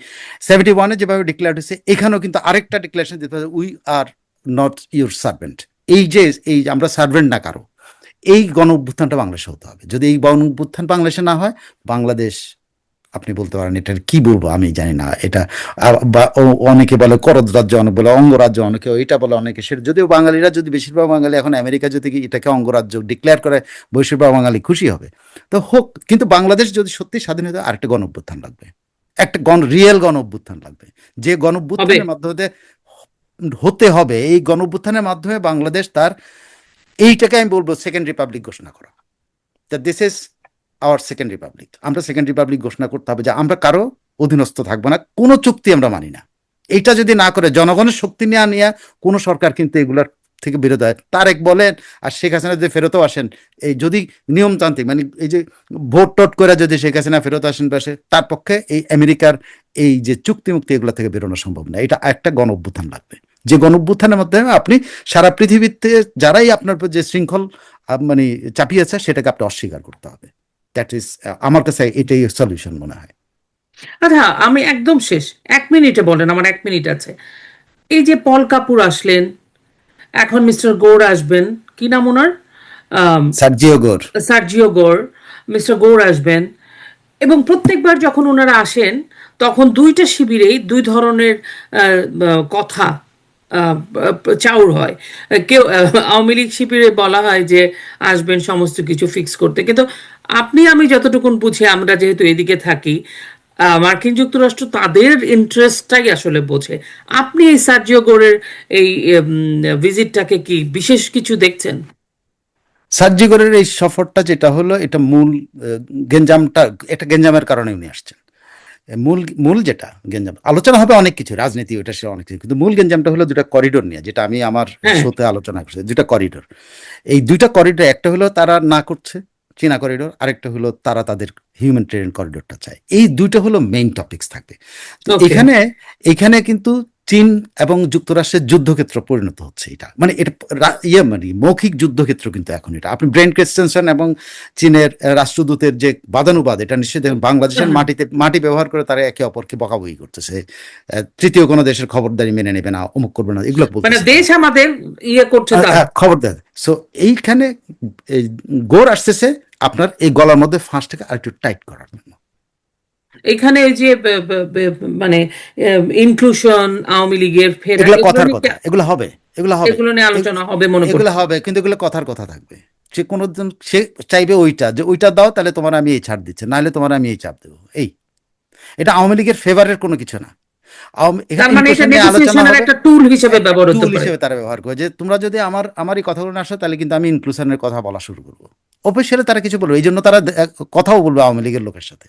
71-এ যেভাবে ডিক্লেয়ার্ড হয়েছে, এখানেও কিন্তু আরেকটা ডিক্লারেশন দিতে হবে, we are not your servant. এই যে আমরা সার্ভেন্ট না কারো, এই গণ অভ্যুত্থানটা বাংলাদেশে হতে হবে। যদি এই গণ অভ্যুত্থান বাংলাদেশে না হয়, বাংলাদেশ, আপনি বলতে পারেন এটার কি বলবো আমি জানি না, এটা অনেকে বলে করদ রাজ্য, অনেকে বলে অঙ্গরাজ্য, অনেকে এটা বলে, অনেকে সেটা। যদিও বাঙালিরা যদি, বেশিরভাগ বাঙালি এখন আমেরিকা যদি এটাকে অঙ্গরাজ্য ডিক্লেয়ার করে, বেশিরভাগ বাঙালি খুশি হবে। তো হোক, কিন্তু বাংলাদেশ যদি সত্যি স্বাধীন হতে, আরেকটা গণ অভ্যুত্থান লাগবে, একটা রিয়েল গণ অভ্যুত্থান লাগবে, যে গণ হবে। অভ্যুত্থানের মাধ্যমে হতে হবে। এই গণ অভ্যুত্থানের মাধ্যমে বাংলাদেশ তার, এইটাকে আমি বলবো সেকেন্ড রিপাবলিক ঘোষণা করা। This is our second Republic. আমরা সেকেন্ড রিপাবলিক ঘোষণা করতে হবে, যে আমরা কারো অধীনস্থ থাকবো না, কোনো চুক্তি আমরা মানি না। এটা যদি না করে, জনগণের শক্তি নিয়ে নিয়ে কোনো সরকার কিন্তু এগুলার থেকে বিরত হয়। তারেক বলেন আর শেখ হাসিনা যদি ফেরতও আসেন, এই যদি নিয়মতান্ত্রিক, মানে এই যে ভোট টোট করে যদি শেখ হাসিনা ফেরত আসেন পাশে, তার পক্ষে এই আমেরিকার এই যে চুক্তি মুক্তি, এগুলো থেকে বেরোনো সম্ভব না। এটা একটা গণ অভ্যুত্থান লাগবে, যে গণ অভ্যুত্থানের মধ্যে আপনি সারা পৃথিবীতে যারাই আপনার উপর যে শৃঙ্খল মানে চাপিয়েছে, সেটাকে আপনি অস্বীকার করতে হবে। দ্যাট ইজ, আমার কাছে এটাই সলিউশন মনে হয়। আচ্ছা, আমি একদম শেষ 1 মিনিটে বলেন, আমার 1 মিনিট আছে। এই যে পল কাপুর আসলেন, এখন মিস্টার গোর আসবেন, কি নাম ওনার? Sergio Gor. Sergio Gor. Mister Gor আসবেন, এবং প্রত্যেকবার যখন ওনারা আসেন, তখন দুইটা শিবিরেই দুই ধরনের কথা চাউর হয়। কেউ আওয়ামী লীগ শিবিরে বলা হয় যে আসবেন সমস্ত কিছু ফিক্স করতে, কিন্তু আপনি আমি যতটুকুন বুঝি, আমরা যেহেতু এদিকে থাকি, মার্কিন যুক্তরাষ্ট্র তাদের ইন্টারেস্টটাই আসলে বোঝে। আপনি এই সার্জিও গোরের এই ভিজিটটাকে কি বিশেষ কিছু দেখছেন? সার্জি গোরের এই সফরটা যেটা হলো, এটা মূল গেঞ্জামটা, এটা গেঞ্জামের কারণে উনি আসছেন। মূল মূল যেটা গেঞ্জাম, আলোচনা হবে অনেক কিছু, রাজনীতি ওটা সে অনেক কিছু, কিন্তু মূল গেঞ্জামটা হলো দুটা করিডোর নিয়ে, যেটা আমি আমার হ্যাঁ। শোতে আলোচনা করছি। দুটা করিডোর, এই দুইটা করিডোর, একটা হলো তারা না করছে চীনা করিডোর, আরেকটা হলো তারা তাদের হিউম্যানিটেরিয়ান করিডোরটা চায়। এই দুইটা হলো মেইন টপিকস থাকবে। তো ওকে। এখানে এখানে কিন্তু চীন এবং যুক্তরাষ্ট্রের যুদ্ধক্ষেত্র পরিণত হচ্ছে এটা, মানে এটা মানে মৌখিক যুদ্ধক্ষেত্র কিন্তু এখন এটা। আপনি ব্রেন ক্রিস্টেনসন এবং চীনের রাষ্ট্রদূতের যে বাদানুবাদ, এটা নিশ্চয়ই দেখেন, বাংলাদেশের মাটি ব্যবহার করে তারা একে অপরকে বকাবকি করতেছে। তৃতীয় কোনো দেশের খবরদারি মেনে নেবে না, অমুক করবে না, এগুলো মানে বলতেছে দেশ আমাদের ইয়ে করছে তার। খবরদার। সো এইখানে এই গোর আসতেছে আপনার এই গলার মধ্যে ফাঁসটাকে আরেকটু টাইট করার জন্য। এখানে ওই যে মানে ইনক্লুশন, আওয়ামী লীগের ফেরা, এগুলো এগুলো কথার নিয়ে কথা, এগুলো হবে, এগুলো হবে, এগুলো নিয়ে আলোচনা হবে মনে এগুলো করছে। হবে, কিন্তু এগুলো কথার কথা থাকবে। সে কোনোদিন সে চাইবে ওইটা, যে ওইটা দাও, তাহলে তোমার আমি এই ছাড় দিচ্ছি, নাহলে তোমার আমি এই চাপ দেবো। এই, এটা আওয়ামী লীগের ফেভারের কোনো কিছু না। এখানে তার মানে এটা ইনক্লুশন নিয়ে আলোচনা নেগোসিয়েশনের হবে, একটা টুল হিসেবে একটা ব্যবহার হতে টুল পারে। হিসেবে তারা ব্যবহার করে, যে তোমরা যদি আমার এই কথাগুলো না আসো, তাহলে কিন্তু আমি ইনক্লুশনের কথা বলা শুরু করবো। অফিসিয়ালি তারা কিছু বলবে, এই জন্য তারা কথাও বলবে আওয়ামী লীগের লোকের সাথে,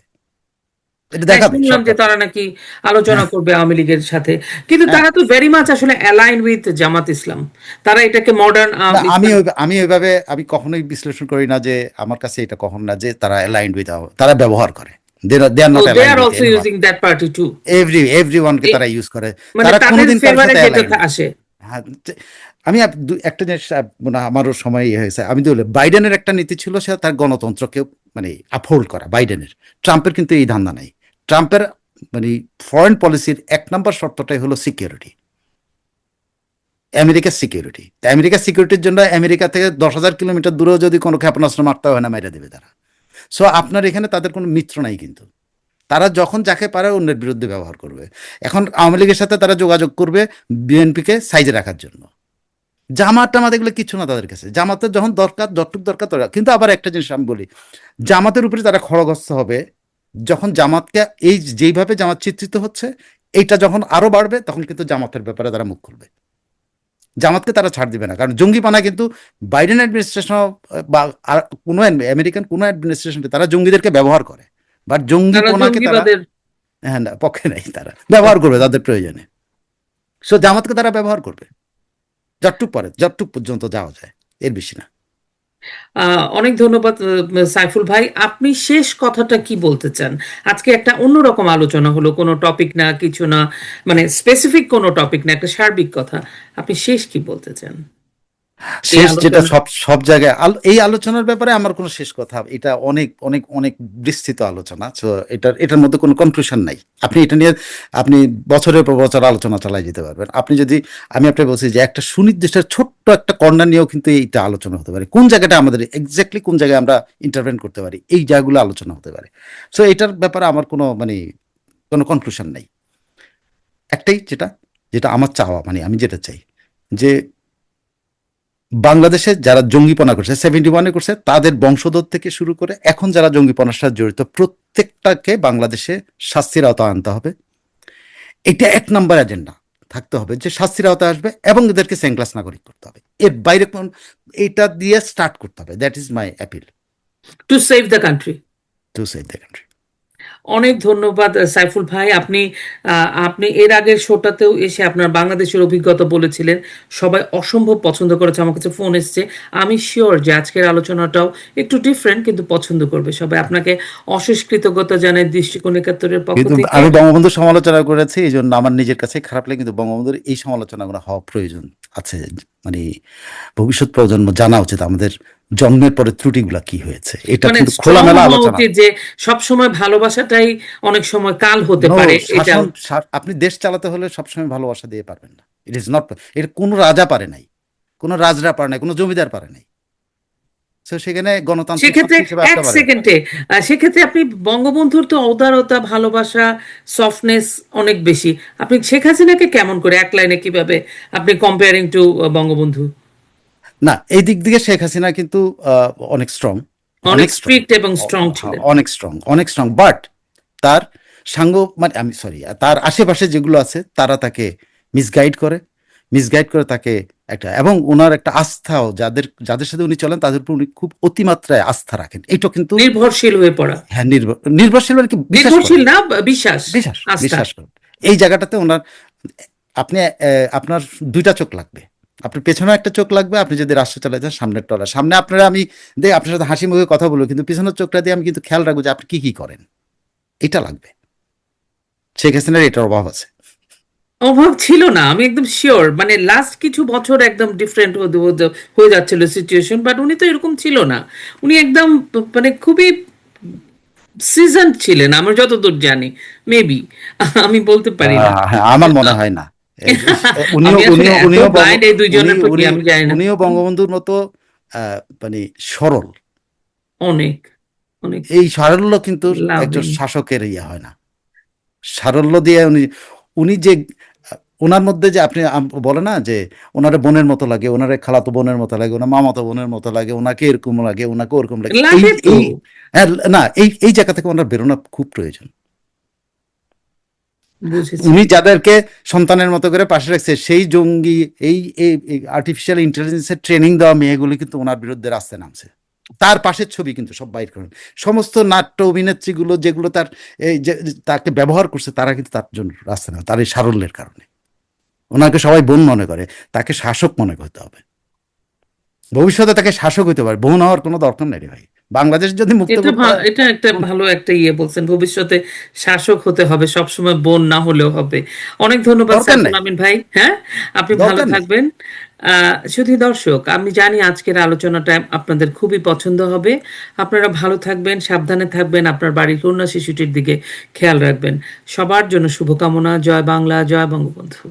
এটা হ্যাঁ, দেখাবে শুনলাম যে শর্টকাট। তারা নাকি আলোচনা হ্যাঁ, করবে আওয়ামী লীগের সাথে, কিন্তু হ্যাঁ। তারা তো ভেরি মাচ আসলে অ্যালাইন উইথ জামাত ইসলাম। তারা এটাকে মডার্ন না, ইসলাম। আমি ওইভাবে আমি কখনোই বিশ্লেষণ করি না, যে আমার কাছে এটা কখন না যে তারা অ্যালাইন্ড উইথ, তারা ব্যবহার করে, দে আর ও, not they aligned are with also anyone. Using that party to. এভরিওয়ানকে তারা ইউজ করে, মানে তারা তাদের কোনোদিন কারোর ফেভারে সাথে যেটা অ্যালাইন্ড না। আসে। হ্যাঁ, আমি একটা জিনিস, মানে আমারও সময় ইয়ে হয়েছে, আমি তো বাইডেনের একটা নীতি ছিল, সে তার গণতন্ত্রকে মানে আপহোল্ড করা, বাইডেনের। ট্রাম্পের কিন্তু এই ধান্দা নাই। ট্রাম্পের মানে ফরেন পলিসির 1 নম্বর শর্তটাই হলো সিকিউরিটি, আমেরিকার সিকিউরিটি। আমেরিকার সিকিউরিটির জন্য আমেরিকা থেকে 10,000 কিলোমিটার দূরেও যদি কোনো ক্ষেপণাস্ত্র মারতে হয় না, মাইরা দেবে তারা। সো আপনার এখানে তাদের কোনো মিত্র নাই কিন্তু, তারা যখন যাকে পারে অন্যের বিরুদ্ধে ব্যবহার করবে। এখন আওয়ামী লীগের সাথে তারা যোগাযোগ করবে বিএনপিকে সাইজে রাখার জন্য। জামাত টামাত এগুলো কিছু না তাদের কাছে, জামাতের যখন দরকার, যতটুক দরকার তোরা। কিন্তু আবার একটা জিনিস আমি বলি, জামাতের উপরে তারা খড়গস্ত হবে যখন জামাতকে, এই যেইভাবে জামাত চিত্রিত হচ্ছে, এইটা যখন আরো বাড়বে, তখন কিন্তু জামাতের ব্যাপারে তারা মুখ খুলবে। জামাতকে তারা ছাড় দিবে না, কারণ জঙ্গিপানা কিন্তু বাইডেন অ্যাডমিনিস্ট্রেশন বা কোনো আমেরিকান কোনো অ্যাডমিনিস্ট্রেশন, তারা জঙ্গিদেরকে ব্যবহার করে, বাট তারা জঙ্গিপনাকে তারা, জঙ্গিবাদের। হ্যাঁ, না, পক্ষে নাই, তারা ব্যবহার করবে তাদের প্রয়োজনে। সো জামাতকে তারা ব্যবহার করবে যতটুক পরে, যতটুক পর্যন্ত যাওয়া যায়, এর বেশি না। অনেক ধন্যবাদ সাইফুল ভাই। আপনি শেষ কথাটা কি বলতে চান? আজকে একটা অন্যরকম আলোচনা হলো, কোনো টপিক না, কিছু না, মানে স্পেসিফিক কোনো টপিক না, একটা সার্বিক কথা। আপনি শেষ কি বলতে চান এই শেষ যেটা আলোচনা? সব সব জায়গায় এই আলোচনার ব্যাপারে আমার কোনো শেষ কথা, এটা অনেক অনেক অনেক বিস্তৃত আলোচনা, তো এটার মধ্যে কোনো কনক্লুশন নাই। আপনি এটা নিয়ে আপনি বছরের পর বছর আলোচনা চালাই যেতে পারবেন। আপনি যদি, আমি আপনাকে বলছি যে একটা সুনির্দিষ্ট ছোট্ট একটা কর্নার নিয়েও কিন্তু এইটা আলোচনা হতে পারে, কোন জায়গাটা আমাদের এক্স্যাক্টলি কোন জায়গায় আমরা ইন্টারভেন করতে পারি, এই জায়গাগুলো আলোচনা হতে পারে। সো এটার ব্যাপারে আমার কোনো মানে কোনো কনক্লুশন নাই। একটাই, যেটা যেটা আমার চাওয়া, মানে আমি যেটা চাই যে বাংলাদেশে যারা জঙ্গিপনা করছে 71-এ করছে, তাদের বংশধর থেকে শুরু করে এখন যারা জঙ্গিপনার সাথে জড়িত প্রত্যেকটাকে বাংলাদেশে শাস্তির আওতায় আনতে হবে। এটা এক নম্বর এজেন্ডা থাকতে হবে, যে শাস্তির আওতায় আসবে এবং এদেরকে সেকেন্ড ক্লাস নাগরিক করতে হবে। এর বাইরে কোন, এটা দিয়ে স্টার্ট করতে হবে। That is my appeal to save the country. To save the country. অনেক ধন্যবাদ সাইফুল ভাই। আপনি এর আগের শোটাতেও এসে আপনার বাংলাদেশের অভিজ্ঞতা বলেছিলেন, সবাই অসম্ভব পছন্দ করেছে। আমার কাছে ফোন এসছে। আমি শিওর যে আজকের আলোচনাটাও একটু ডিফারেন্ট, কিন্তু পছন্দ করবে সবাই। আপনাকে অশেষ কৃতজ্ঞতা জানাই দৃষ্টিকোণ একাত্তরের পক্ষ কিন্তু থেকে। আমি বঙ্গবন্ধুর সমালোচনা করেছি, এই জন্য আমার নিজের কাছে খারাপ লাগে, কিন্তু বঙ্গবন্ধুর এই সমালোচনাগুলো হওয়া প্রয়োজন আছে। মানে ভবিষ্যৎ প্রজন্ম জানা উচিত আমাদের জন্মের পরে ত্রুটিগুলা কি হয়েছে, এটা মানে কিন্তু স্ট্রং খোলামেলা হওয়া আলোচনা। উচিত যে সবসময় ভালোবাসাটাই অনেক সময় কাল হতে নো, পারে, এটাও। শাসন আপনি দেশ চালাতে হলে সবসময় ভালোবাসা দিয়ে পারবেন না। ইট ইজ নট, এটা কোনো রাজা পারে নাই, কোনো রাজরা পারে নাই, কোনো জমিদার পারে নাই। তো সেখানে গণতান্ত্রিক সেক্ষেত্রে শক্তি হিসেবে এক আসতে পারে। সেকেন্ডে সেক্ষেত্রে আপনি বঙ্গবন্ধুর তো ঔদারতা, ভালোবাসা, সফটনেস অনেক বেশি। আপনি শেখ হাসিনাকে কেমন করে এক লাইনে কিভাবে আপনি কম্পেয়ারিং টু বঙ্গবন্ধু? না, এই দিক থেকে শেখ হাসিনা কিন্তু অনেক স্ট্রং, অনেক অনেক স্ট্রং, স্ট্রিক্ট এবং স্ট্রং ছিলেন। অনেক স্ট্রং, অনেক স্ট্রং। বাট তার সাঙ্গ, মানে আমি সরি, তার আশেপাশে যেগুলো আছে তারা তাকে মিসগাইড করে, মিসগাইড করে তাকে একটা, এবং ওনার একটা আস্থাও, যাদের যাদের সাথে উনি চলেন তাদের উপর উনি খুব অতিমাত্রায় আস্থা রাখেন। এটা কিন্তু, নির্ভরশীল হয়ে পড়া। হ্যাঁ, নির্ভরশীল মানে কি, বিশ্বাস করেন, নির্ভরশীল না, বিশ্বাস, বিশ্বাস আস্থা। বিশ্বাস করেন। এই জায়গাটাতে ওনার, আপনি আপনার দুইটা চোখ লাগবে, আপনার পেছনে একটা চোখ লাগবে। আপনি যদি রাষ্ট্র চালাতে চান, সামনের টলা সামনে আপনারা, আমি দেখ আপনার সাথে হাসি মুখে কথা বলবো, কিন্তু পিছনের চোখটা দিয়ে আমি কিন্তু খেয়াল রাখবো যে আপনি কি কি করেন। এটা লাগবে। শেখ হাসিনার এটার অভাব আছে। অভাব ছিল না, আমি একদম শিওর। মানে লাস্ট কিছু বছর একদম ডিফারেন্ট হয়ে যাচ্ছিল সিচুয়েশন, বাট উনি তো এরকম ছিল না। উনি একদম মানে খুবই সিজন ছিলেন আমার যতদূর জানি। মেবি, আমি বলতে পারি না। হ্যাঁ, আমার মনে হয় না। উনিও আমি আসলে উনিও এত উনিও ব্লাইন্ড এই উনি দুইজনের প্রতি, উনি আমি জানি না। উনিও বঙ্গবন্ধুর মতো মানে সরল। অনেক অনেক এই সারল্য কিন্তু একজন লাভিং। শাসকের ইয়ে হয় না। সারল্য দিয়ে উনি, উনি যে ওনার মধ্যে যে আপনি বলে না যে ওনারে বোনের মতো লাগে, ওনারে খালাতো বোনের মতো লাগে, ওনার মামাতো বোনের মতো লাগে, ওনাকে এরকম লাগে, ওনাকে ওরকম লাগে, এই লাগে তো। এই হ্যাঁ, না, এই জায়গা থেকে ওনার বেরোনো খুব প্রয়োজন। বুঝেছি। উনি যাদেরকে সন্তানের মতো করে পাশে রাখছে, সেই জঙ্গি, এই আর্টিফিশিয়াল ইন্টেলিজেন্সের ট্রেনিং দেওয়া মেয়েগুলি কিন্তু ওনার বিরুদ্ধে রাস্তায় নামছে। তার পাশের ছবি কিন্তু সব বাইর করেন। সমস্ত নাট্য অভিনেত্রীগুলো যেগুলো তার এই যে তাকে ব্যবহার করছে, তারা কিন্তু তার জন্য রাস্তায় নামে, তার এই সারল্যের কারণে। ওনাকে সবাই বোন মনে করে, তাকে শাসক মনে করতে হবে। ভবিষ্যতে তাকে শাসক হইতে পারে, বোন হওয়ার কোনো দরকার নেই রে ভাই। বাংলাদেশ যদি মুক্ত করতে হয়, এটা একটা ভালো একটা ইয়ে বলছেন, ভবিষ্যতে শাসক হতে হবে, সবসময় বোন না হলেও হবে। অনেক ধন্যবাদ দরকার সাইফুল নেই, আমিন ভাই। হ্যাঁ, আপনি ভালো দরকার নেই। থাকবেন। শুধু দর্শক, আমি জানি আজকের আলোচনাটা আপনাদের খুবই পছন্দ হবে। আপনারা ভালো থাকবেন, সাবধানে থাকবেন, আপনার বাড়ির কন্যা শিশুটির দিকে খেয়াল রাখবেন। সবার জন্য শুভকামনা। জয় বাংলা, জয় বঙ্গবন্ধু।